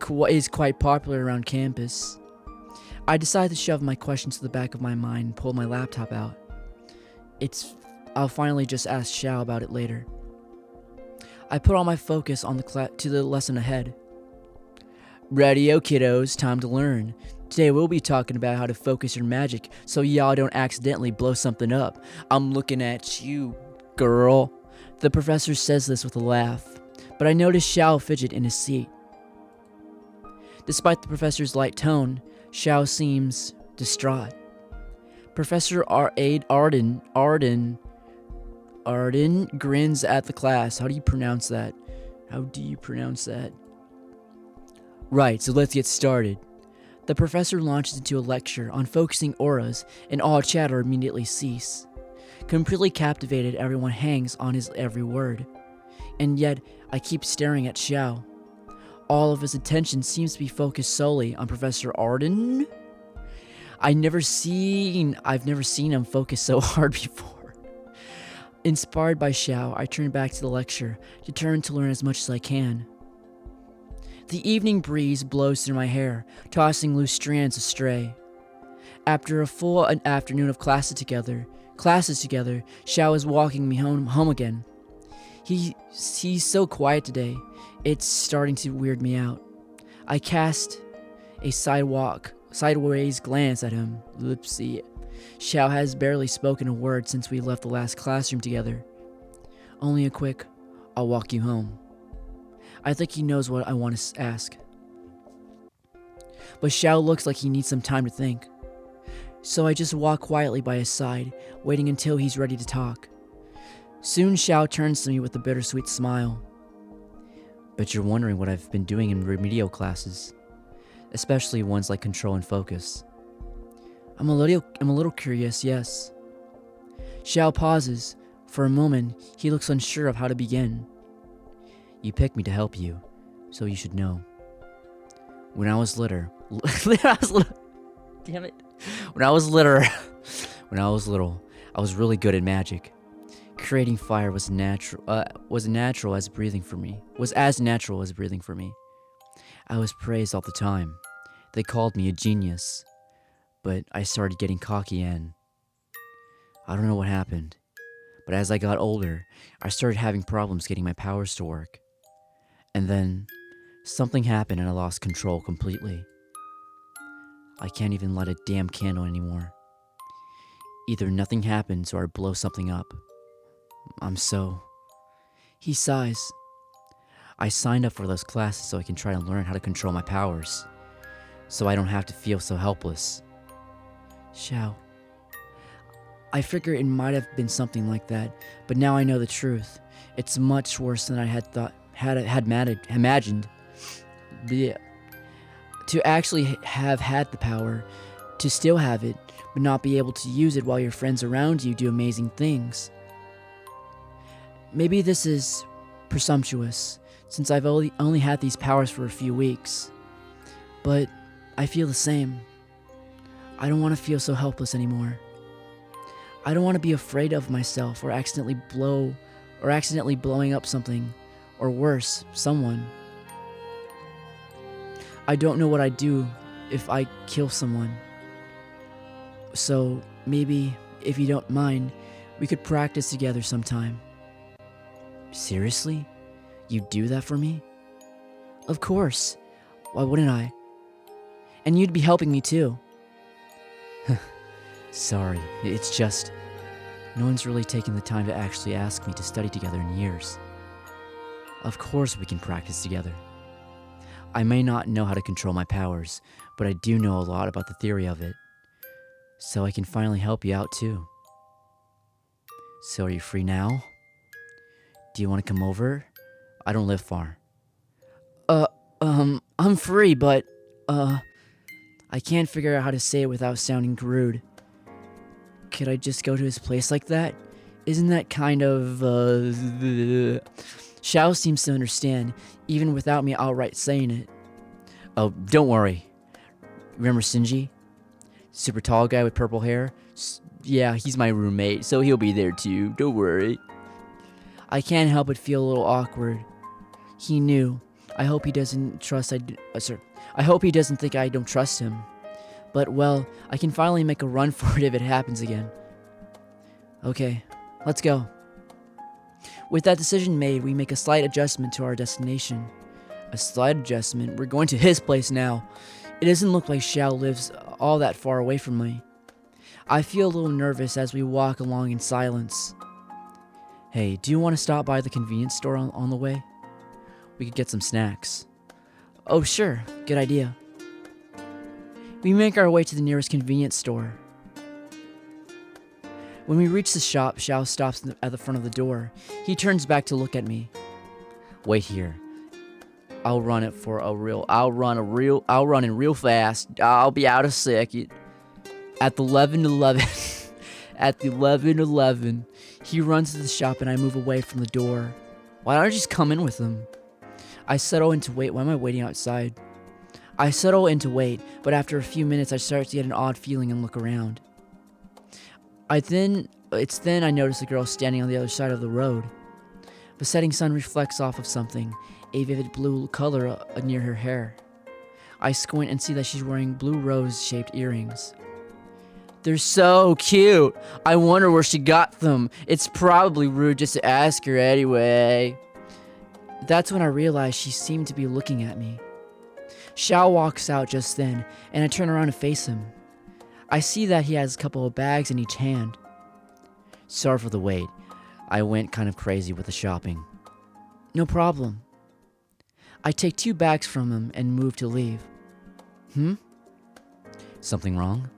Is quite popular around campus. I decide to shove my questions to the back of my mind and pull my laptop out. I'll finally just ask Xiao about it later. I put all my focus on to the lesson ahead. Radio kiddos, time to learn. Today we'll be talking about how to focus your magic so y'all don't accidentally blow something up. I'm looking at you, girl. The professor says this with a laugh, but I notice Xiao fidget in his seat. Despite the professor's light tone, Xiao seems distraught. Professor Arden grins at the class. How do you pronounce that? Right, so let's get started. The professor launches into a lecture on focusing auras, and all chatter immediately cease. Completely captivated, everyone hangs on his every word. And yet, I keep staring at Xiao. All of his attention seems to be focused solely on Professor Arden. I've never seen him focus so hard before. Inspired by Xiao, I turn back to the lecture, determined to learn as much as I can. The evening breeze blows through my hair, tossing loose strands astray. After a full afternoon of classes together, Xiao is walking me home again. He's so quiet today, it's starting to weird me out. I cast a sideways glance at him. Oopsie. Xiao has barely spoken a word since we left the last classroom together. Only a quick, I'll walk you home. I think he knows what I want to ask. But Xiao looks like he needs some time to think. So I just walk quietly by his side, waiting until he's ready to talk. Soon Xiao turns to me with a bittersweet smile. Bet you're wondering what I've been doing in remedial classes, especially ones like control and focus. I'm a little curious, yes. Xiao pauses. For a moment, he looks unsure of how to begin. You picked me to help you, so you should know. When I was little, damn it. When I was little, I was really good at magic. Creating fire was as natural as breathing for me. I was praised all the time. They called me a genius, but I started getting cocky and I don't know what happened. But as I got older, I started having problems getting my powers to work. And then something happened and I lost control completely. I can't even light a damn candle anymore. Either nothing happens or I blow something up. He sighs. I signed up for those classes so I can try to learn how to control my powers, so I don't have to feel so helpless. Xiao. I figure it might have been something like that, but now I know the truth. It's much worse than I had imagined. Blech. To actually have had the power, to still have it, but not be able to use it while your friends around you do amazing things. Maybe this is presumptuous, since I've only had these powers for a few weeks. But I feel the same. I don't want to feel so helpless anymore. I don't want to be afraid of myself or accidentally blowing up something, or worse, someone. I don't know what I'd do if I kill someone. So maybe, if you don't mind, we could practice together sometime. Seriously? You'd do that for me? Of course. Why wouldn't I? And you'd be helping me too. Sorry, it's just no one's really taken the time to actually ask me to study together in years. Of course we can practice together. I may not know how to control my powers, but I do know a lot about the theory of it. So I can finally help you out too. So are you free now? Do you want to come over? I don't live far. I'm free, but, I can't figure out how to say it without sounding rude. Could I just go to his place like that? Isn't that kind of, Xiao seems to understand, even without me outright saying it. Oh, don't worry. Remember Shinji? Super tall guy with purple hair? Yeah, he's my roommate, so he'll be there too. Don't worry. I can't help but feel a little awkward. He knew. I hope he doesn't I hope he doesn't think I don't trust him. But, well, I can finally make a run for it if it happens again. Okay, let's go. With that decision made, we make a slight adjustment to our destination. A slight adjustment? We're going to his place now. It doesn't look like Xiao lives all that far away from me. I feel a little nervous as we walk along in silence. Hey, do you want to stop by the convenience store on the way? We could get some snacks. Oh, sure. Good idea. We make our way to the nearest convenience store. When we reach the shop, Xiao stops at the front of the door. He turns back to look at me. Wait here. I'll run in real fast. I'll be out a second. At the 11:11, at the 11:11, he runs to the shop and I move away from the door. Why don't I just come in with him? I settle in to wait. Why am I waiting outside? I settle in to wait, but after a few minutes, I start to get an odd feeling and look around. It's then I notice a girl standing on the other side of the road. The setting sun reflects off of something, a vivid blue color near her hair. I squint and see that she's wearing blue rose-shaped earrings. They're so cute. I wonder where she got them. It's probably rude just to ask her anyway. That's when I realize she seemed to be looking at me. Xiao walks out just then, and I turn around to face him. I see that he has a couple of bags in each hand. Sorry for the wait. I went kind of crazy with the shopping. No problem. I take 2 bags from him and move to leave. Something wrong?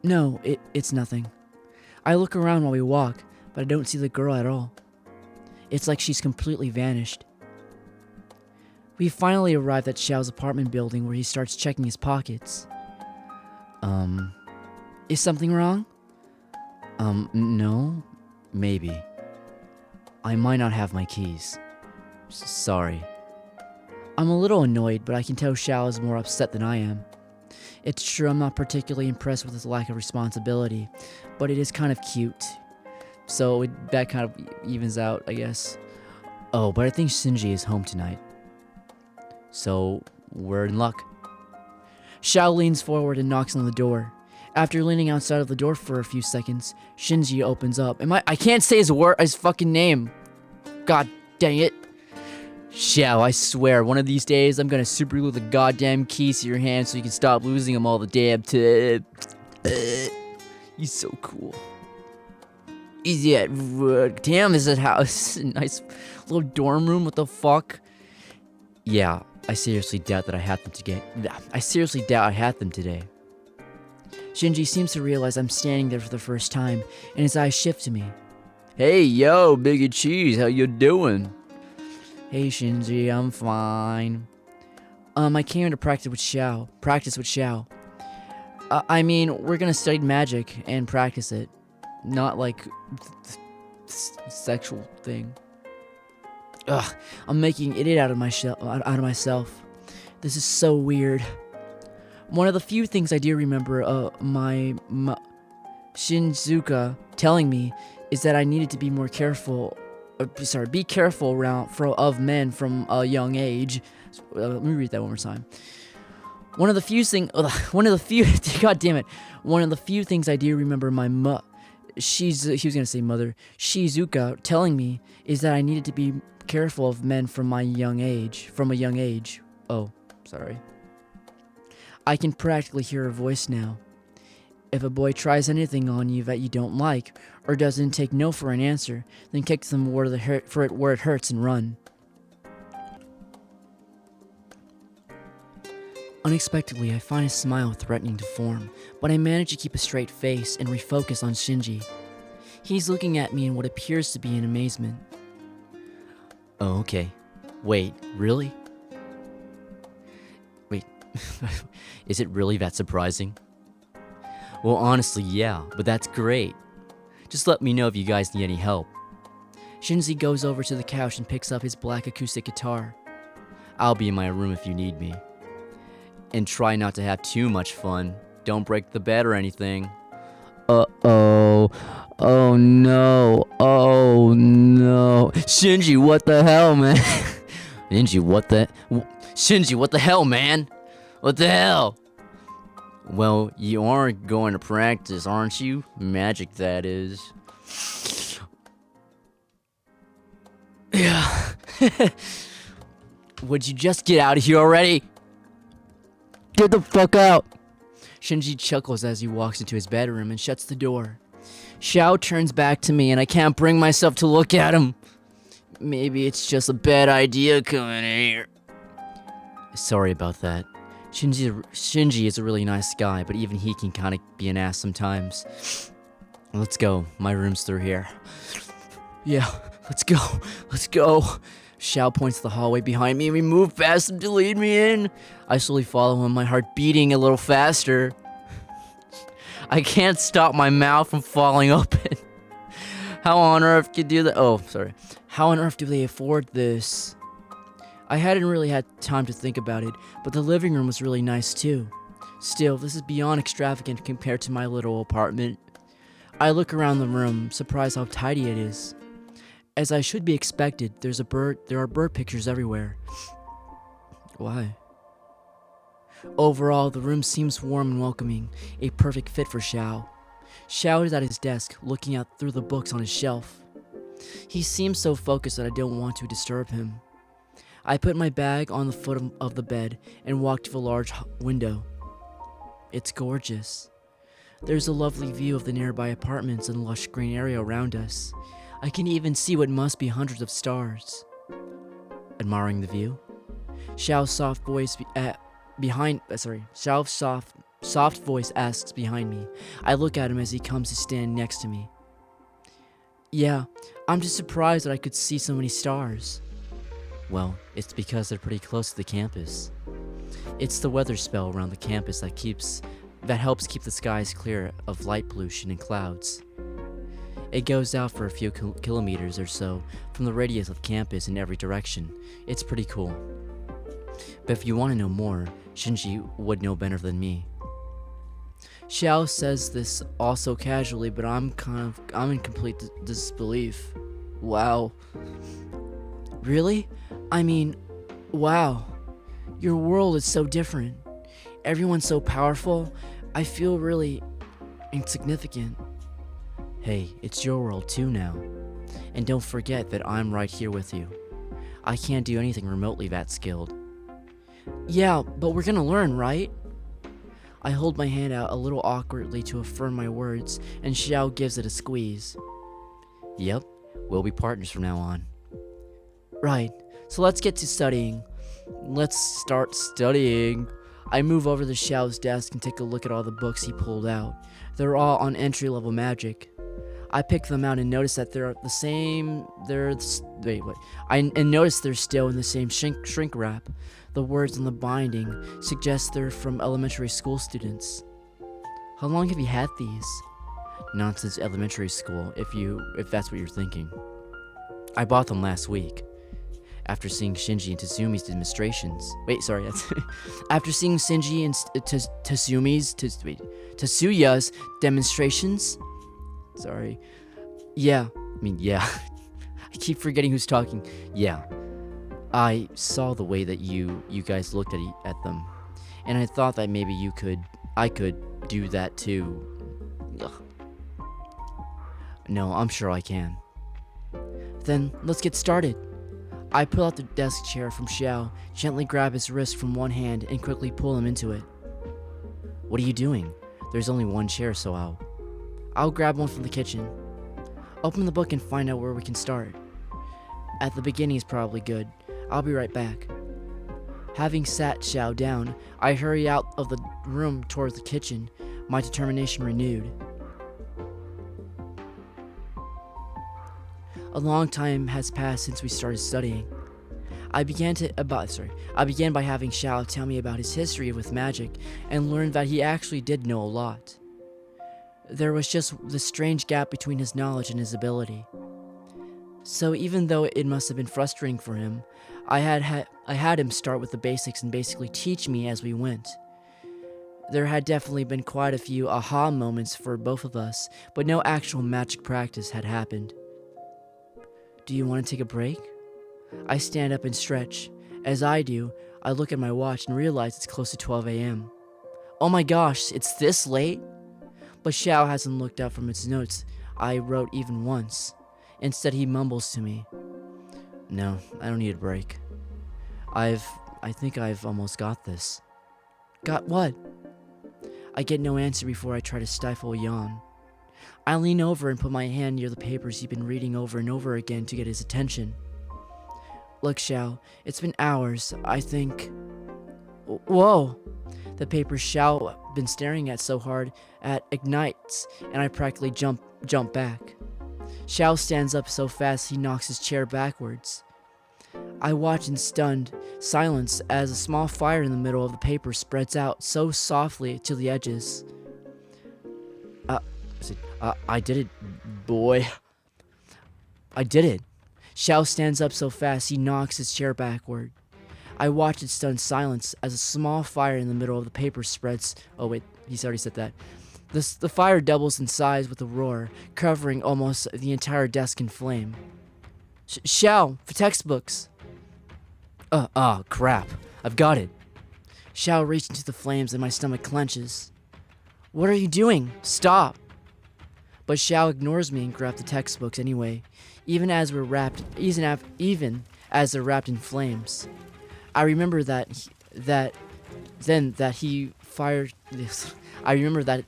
No, it's nothing. I look around while we walk, but I don't see the girl at all. It's like she's completely vanished. We finally arrived at Xiao's apartment building where he starts checking his pockets. Is something wrong? No. Maybe. I might not have my keys. Sorry. I'm a little annoyed, but I can tell Xiao is more upset than I am. It's true I'm not particularly impressed with his lack of responsibility, but it is kind of cute. So that kind of evens out, I guess. Oh, but I think Shinji is home tonight. So, we're in luck. Xiao leans forward and knocks on the door. After leaning outside of the door for a few seconds, Shinji opens up. I can't say his fucking name. God dang it. Xiao, I swear, one of these days I'm gonna super glue the goddamn keys to your hand so you can stop losing them all the damn time. He's so cool. Yeah, damn, is it house? Nice little dorm room, what the fuck? Yeah, I seriously doubt I had them today. Shinji seems to realize I'm standing there for the first time, and his eyes shift to me. Hey, yo, Big and Cheese, how you doing? Hey, Shinji, I'm fine. I came to practice with Xiao. I mean, we're gonna study magic and practice it. Not like sexual thing. Ugh, I'm making an idiot out of myself. This is so weird. One of the few things I do remember my Shinzuka telling me is that I needed to be more careful. Be careful of men from a young age. Let me read that one more time. One of the few things I do remember my Shizuka telling me is that I needed to be careful of men from a young age. Oh, sorry. I can practically hear her voice now. If a boy tries anything on you that you don't like, or doesn't take no for an answer, then kick them where it hurts and run. Unexpectedly, I find a smile threatening to form, but I manage to keep a straight face and refocus on Shinji. He's looking at me in what appears to be in amazement. Oh, okay. Wait, really? Wait, is it really that surprising? Well, honestly, yeah, but that's great. Just let me know if you guys need any help. Shinji goes over to the couch and picks up his black acoustic guitar. I'll be in my room if you need me. And try not to have too much fun. Don't break the bed or anything. Uh-oh. Oh no. Oh no. Shinji, what the hell, man? Shinji, what the hell, man? What the hell? Well, you are going to practice, aren't you? Magic, that is. Yeah. Would you just get out of here already? Get the fuck out. Shinji chuckles as he walks into his bedroom and shuts the door. Xiao turns back to me and I can't bring myself to look at him. Maybe it's just a bad idea coming in here. Sorry about that. Shinji is a really nice guy, but even he can kind of be an ass sometimes. Let's go. My room's through here. Yeah, let's go. Let's go. Xiao points to the hallway behind me and we move past him to lead me in. I slowly follow him, my heart beating a little faster. I can't stop my mouth from falling open. How on earth could do that? Oh, sorry. How on earth do they afford this? I hadn't really had time to think about it, but the living room was really nice too. Still, this is beyond extravagant compared to my little apartment. I look around the room, surprised how tidy it is. As I should be expected, there are bird pictures everywhere. Why? Overall, the room seems warm and welcoming, a perfect fit for Xiao. Xiao is at his desk, looking out through the books on his shelf. He seems so focused that I don't want to disturb him. I put my bag on the foot of the bed and walk to the large window. It's gorgeous. There's a lovely view of the nearby apartments and lush green area around us. I can even see what must be hundreds of stars. Admiring the view? Xiao's soft voice soft voice asks behind me. I look at him as he comes to stand next to me. Yeah, I'm just surprised that I could see so many stars. Well, it's because they're pretty close to the campus. It's the weather spell around the campus that helps keep the skies clear of light pollution and clouds. It goes out for a few kilometers or so from the radius of campus in every direction. It's pretty cool. But if you want to know more, Shinji would know better than me. Xiao says this also casually, but I'm in complete disbelief. Wow. Really? I mean, wow. Your world is so different. Everyone's so powerful. I feel really insignificant. Hey, it's your world too now. And don't forget that I'm right here with you. I can't do anything remotely that skilled. Yeah, but we're gonna learn, right? I hold my hand out a little awkwardly to affirm my words, and Xiao gives it a squeeze. Yep, we'll be partners from now on. Right, so let's get to studying. Let's start studying. I move over to Xiao's desk and take a look at all the books he pulled out. They're all on entry-level magic. I pick them out and notice that notice they're still in the same shrink wrap. The words on the binding suggest they're from elementary school students. How long have you had these? Not since elementary school, if that's what you're thinking. I bought them last week. After seeing Shinji and Tasumi's demonstrations. After seeing Shinji and Tatsuya's demonstrations? Sorry. Yeah. Yeah. I keep forgetting who's talking. Yeah. I saw the way that you guys looked at them, and I thought that maybe I could do that too. Ugh. No, I'm sure I can. Then let's get started. I pull out the desk chair from Xiao, gently grab his wrist from one hand, and quickly pull him into it. What are you doing? There's only one chair, so I'll grab one from the kitchen. Open the book and find out where we can start. At the beginning is probably good. I'll be right back. Having sat Xiao down, I hurry out of the room towards the kitchen, my determination renewed. A long time has passed since we started studying. I began by having Xiao tell me about his history with magic and learned that he actually did know a lot. There was just this strange gap between his knowledge and his ability. So even though it must have been frustrating for him, I had him start with the basics and basically teach me as we went. There had definitely been quite a few aha moments for both of us, but no actual magic practice had happened. Do you want to take a break? I stand up and stretch. As I do, I look at my watch and realize it's close to 12 a.m. Oh my gosh, it's this late? But Xiao hasn't looked up from its notes I wrote even once. Instead, he mumbles to me. No, I don't need a break. I think I've almost got this. Got what? I get no answer before I try to stifle a yawn. I lean over and put my hand near the papers he's been reading over and over again to get his attention. Look, Xiao, it's been hours, I think. Whoa! The paper Xiao been staring at so hard at ignites, and I practically jump back. Xiao stands up so fast he knocks his chair backwards. I watch in stunned silence as a small fire in the middle of the paper spreads out so softly to the edges. I did it, boy. I did it. Xiao stands up so fast he knocks his chair backward. I watch in stunned silence as a small fire in the middle of the paper spreads. Oh wait, he's already said that. The fire doubles in size with a roar, covering almost the entire desk in flame. Xiao, for textbooks. Crap. I've got it. Xiao reaches into the flames and my stomach clenches. What are you doing? Stop. But Xiao ignores me and grabs the textbooks anyway, even as they're wrapped in flames. I remember that he fired this. I remember that.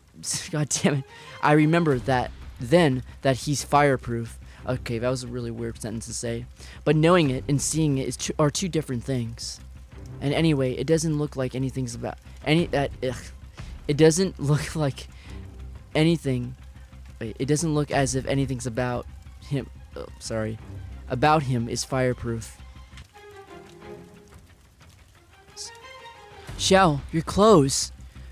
God damn it. I remember that he's fireproof. Okay, that was a really weird sentence to say. But knowing it and seeing it are two different things. And anyway, it doesn't look like anything's about It doesn't look like anything. It doesn't look as if anything's about him. About him is fireproof. Xiao, your clothes!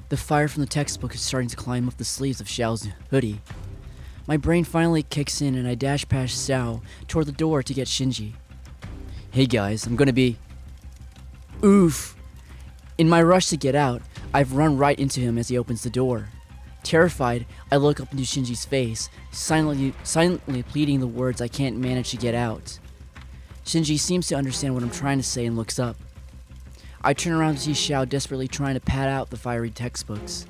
The fire from the textbook is starting to climb up the sleeves of Xiao's hoodie. My brain finally kicks in and I dash past Xiao toward the door to get Shinji. Hey guys, I'm gonna be... Oof! In my rush to get out, I've run right into him as he opens the door. Terrified, I look up into Shinji's face, silently pleading the words I can't manage to get out. Shinji seems to understand what I'm trying to say and looks up. I turn around to see Xiao desperately trying to pad out the fiery textbooks.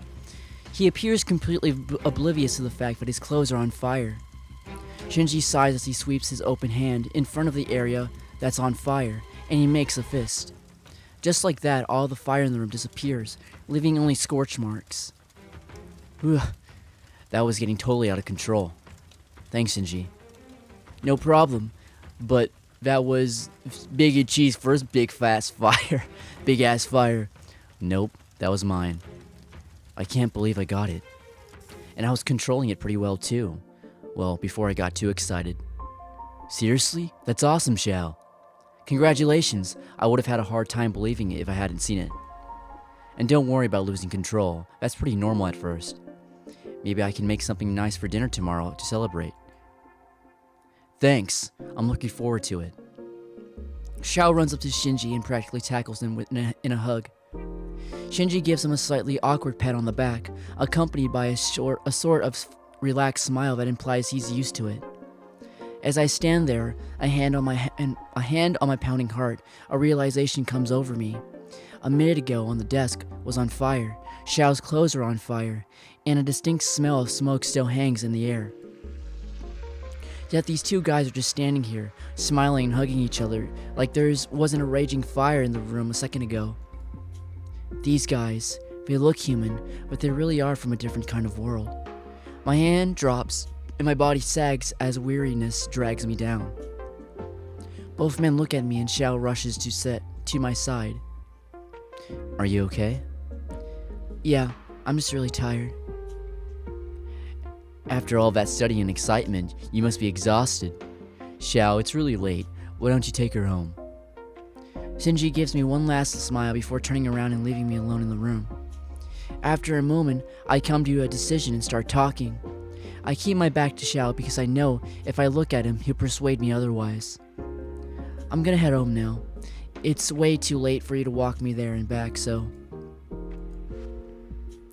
He appears completely oblivious to the fact that his clothes are on fire. Shinji sighs as he sweeps his open hand in front of the area that's on fire, and he makes a fist. Just like that, all the fire in the room disappears, leaving only scorch marks. That was getting totally out of control. Thanks, Shinji. No problem, but that was Big and Cheese first big fast fire. Big ass fire. Nope, that was mine. I can't believe I got it. And I was controlling it pretty well too. Well, before I got too excited. Seriously? That's awesome, Xiao. Congratulations. I would have had a hard time believing it if I hadn't seen it. And don't worry about losing control. That's pretty normal at first. Maybe I can make something nice for dinner tomorrow to celebrate. Thanks. I'm looking forward to it. Xiao runs up to Shinji and practically tackles him in a hug. Shinji gives him a slightly awkward pat on the back, accompanied by a sort of relaxed smile that implies he's used to it. As I stand there, a hand on my pounding heart, a realization comes over me. A minute ago on the desk was on fire, Xiao's clothes are on fire, and a distinct smell of smoke still hangs in the air. Yet these two guys are just standing here, smiling and hugging each other, like there wasn't a raging fire in the room a second ago. These guys, they look human, but they really are from a different kind of world. My hand drops, and my body sags as weariness drags me down. Both men look at me and Xiao rushes to my side. Are you okay? Yeah, I'm just really tired. After all that study and excitement, you must be exhausted. Xiao, it's really late. Why don't you take her home? Shinji gives me one last smile before turning around and leaving me alone in the room. After a moment, I come to a decision and start talking. I keep my back to Xiao because I know if I look at him, he'll persuade me otherwise. I'm gonna head home now. It's way too late for you to walk me there and back, so...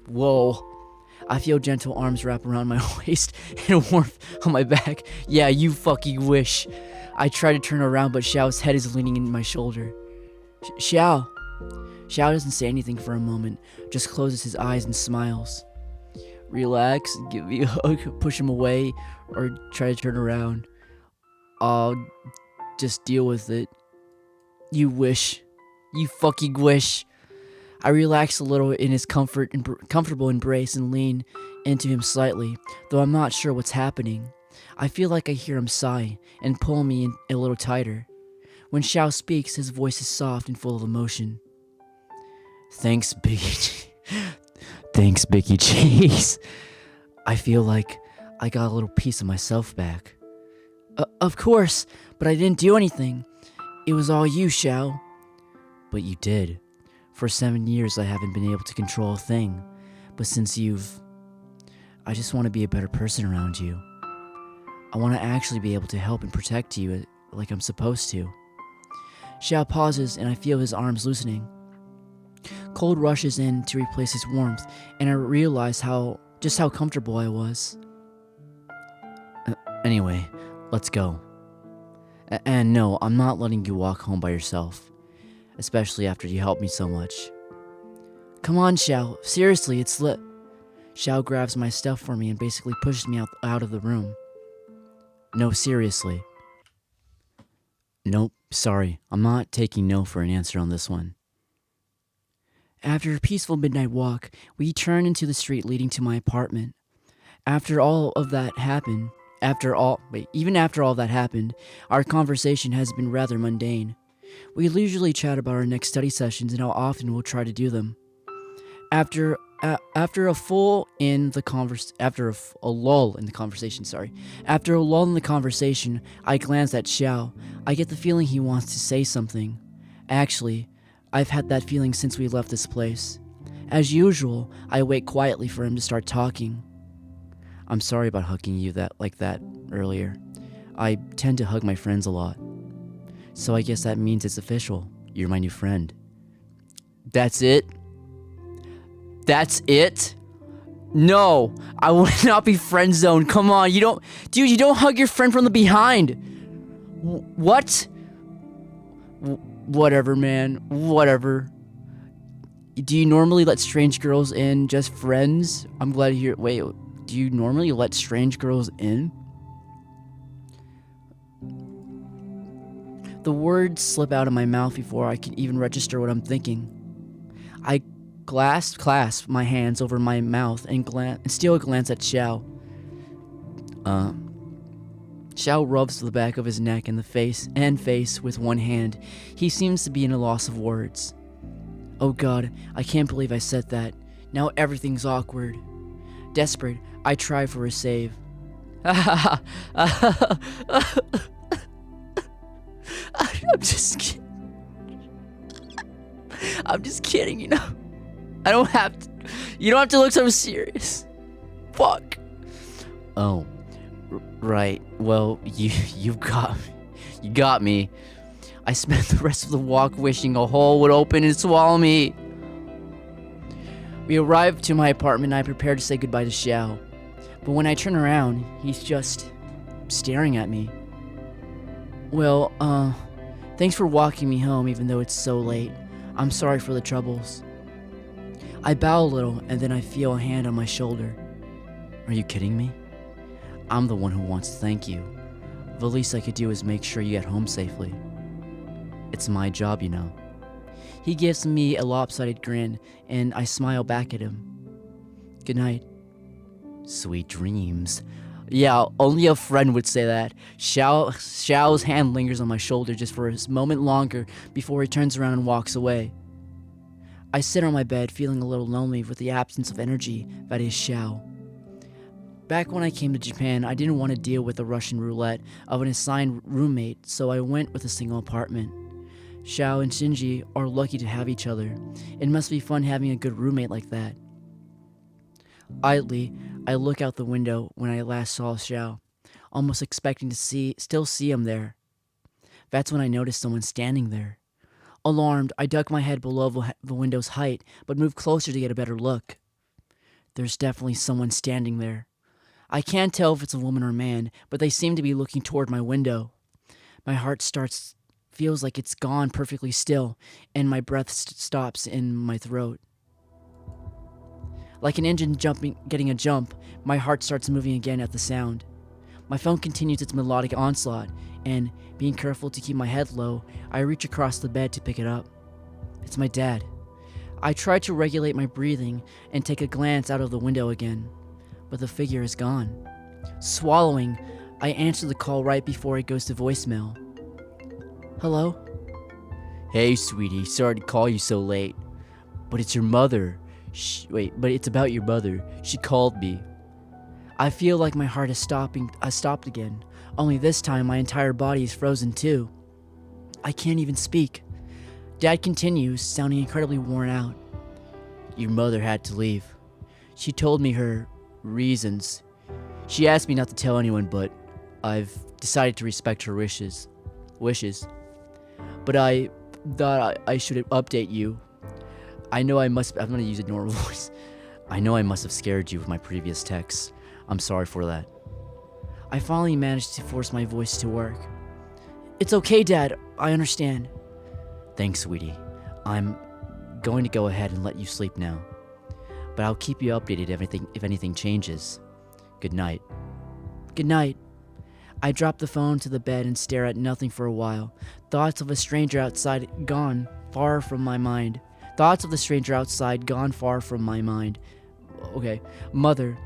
Whoa. I feel gentle arms wrap around my waist and warmth on my back. Yeah, you fucking wish. I try to turn around, but Xiao's head is leaning in my shoulder. Xiao. Xiao doesn't say anything for a moment, just closes his eyes and smiles. Relax, give me a hug, push him away, or try to turn around. I'll just deal with it. You wish. You fucking wish. I relax a little in his comfortable embrace and lean into him slightly, though I'm not sure what's happening. I feel like I hear him sigh and pull me in a little tighter. When Xiao speaks, his voice is soft and full of emotion. Thanks, Biggie. Thanks, Biggie Cheese. I feel like I got a little piece of myself back. Of course, but I didn't do anything. It was all you, Xiao. But you did. For 7 years, I haven't been able to control a thing. But since I just want to be a better person around you. I want to actually be able to help and protect you like I'm supposed to. Xiao pauses, and I feel his arms loosening. Cold rushes in to replace his warmth, and I realize just how comfortable I was. Anyway, let's go. And no, I'm not letting you walk home by yourself. Especially after you helped me so much. Come on, Xiao. Seriously, it's lit. Xiao grabs my stuff for me and basically pushes me out of the room. No, seriously. Nope, sorry. I'm not taking no for an answer on this one. After a peaceful midnight walk, we turn into the street leading to my apartment. Even after all that happened, our conversation has been rather mundane. We usually chat about our next study sessions and how often we'll try to do them. After a lull in the conversation, I glance at Xiao. I get the feeling he wants to say something. Actually, I've had that feeling since we left this place. As usual, I wait quietly for him to start talking. I'm sorry about hugging you like that earlier. I tend to hug my friends a lot. So I guess that means it's official. You're my new friend. That's it? That's it? No, I will not be friend zoned. Come on, you don't hug your friend from the behind. What? Whatever, man. Whatever. Do you normally let strange girls in, just friends? I'm glad to hear. Wait, do you normally let strange girls in? The words slip out of my mouth before I can even register what I'm thinking. I clasp my hands over my mouth and steal a glance at Xiao. Xiao rubs the back of his neck and face with one hand. He seems to be in a loss of words. Oh god, I can't believe I said that. Now everything's awkward. Desperate, I try for a save. I'm just kidding. I'm just kidding, you know. I don't have to. You don't have to look so serious. Fuck. Oh, right. Well, you got me. I spent the rest of the walk wishing a hole would open and swallow me. We arrived to my apartment and I prepared to say goodbye to Xiao. But when I turn around, he's just staring at me. Well, thanks for walking me home even though it's so late. I'm sorry for the troubles. I bow a little and then I feel a hand on my shoulder. Are you kidding me? I'm the one who wants to thank you. The least I could do is make sure you get home safely. It's my job, you know. He gives me a lopsided grin and I smile back at him. Good night. Sweet dreams. Yeah, only a friend would say that. Xiao's hand lingers on my shoulder just for a moment longer before he turns around and walks away. I sit on my bed feeling a little lonely with the absence of energy that is Xiao. Back when I came to Japan, I didn't want to deal with the Russian roulette of an assigned roommate, so I went with a single apartment. Xiao and Shinji are lucky to have each other. It must be fun having a good roommate like that. Idly, I look out the window when I last saw Xiao, almost expecting to still see him there. That's when I notice someone standing there. Alarmed, I duck my head below the window's height, but move closer to get a better look. There's definitely someone standing there. I can't tell if it's a woman or man, but they seem to be looking toward my window. My heart feels like it's gone perfectly still, and my breath stops in my throat. Like an engine getting a jump, my heart starts moving again at the sound. My phone continues its melodic onslaught, and, being careful to keep my head low, I reach across the bed to pick it up. It's my dad. I try to regulate my breathing and take a glance out of the window again, but the figure is gone. Swallowing, I answer the call right before it goes to voicemail. Hello? Hey, sweetie, sorry to call you so late. But it's your mother. But it's about your mother. She called me. I feel like my heart has stopped again, only this time my entire body is frozen too. I can't even speak. Dad continues, sounding incredibly worn out. Your mother had to leave. She told me her reasons. She asked me not to tell anyone, but I've decided to respect her wishes. But I thought I should update you. I'm going to use a normal voice. I know I must have scared you with my previous texts. I'm sorry for that. I finally managed to force my voice to work. It's okay, Dad. I understand. Thanks, sweetie. I'm going to go ahead and let you sleep now. But I'll keep you updated if anything changes. Good night. Good night. I drop the phone to the bed and stare at nothing for a while. Thoughts of a stranger outside gone far from my mind. Okay. Mother,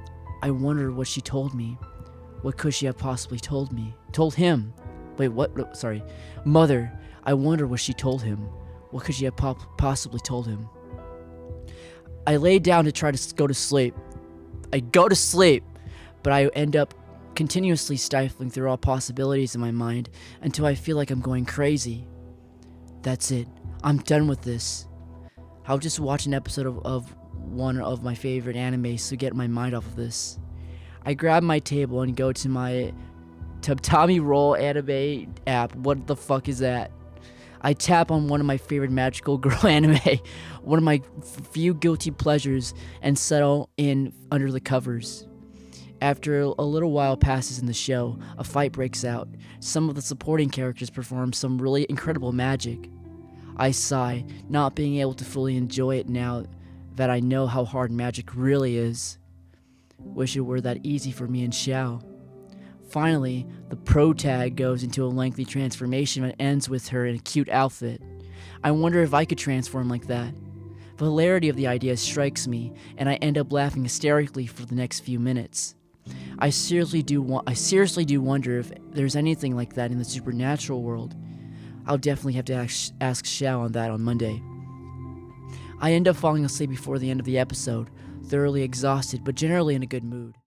I wonder what she told me. What could she have possibly told me? Told him. Wait, what? No, sorry. Mother, I wonder what she told him. What could she have possibly told him? I lay down to try to go to sleep. But I end up continuously stifling through all possibilities in my mind until I feel like I'm going crazy. That's it. I'm done with this. I'll just watch an episode of one of my favorite animes to get my mind off of this. I grab my table and go to my Tommy Roll anime app. What the fuck is that? I tap on one of my favorite magical girl anime, one of my few guilty pleasures, and settle in under the covers. After a little while passes in the show, a fight breaks out. Some of the supporting characters perform some really incredible magic. I sigh, not being able to fully enjoy it now that I know how hard magic really is. Wish it were that easy for me and Xiao. Finally, the pro tag goes into a lengthy transformation that ends with her in a cute outfit. I wonder if I could transform like that. The hilarity of the idea strikes me, and I end up laughing hysterically for the next few minutes. I seriously do wonder if there's anything like that in the supernatural world. I'll definitely have to ask Xiao on that on Monday. I end up falling asleep before the end of the episode, thoroughly exhausted but generally in a good mood.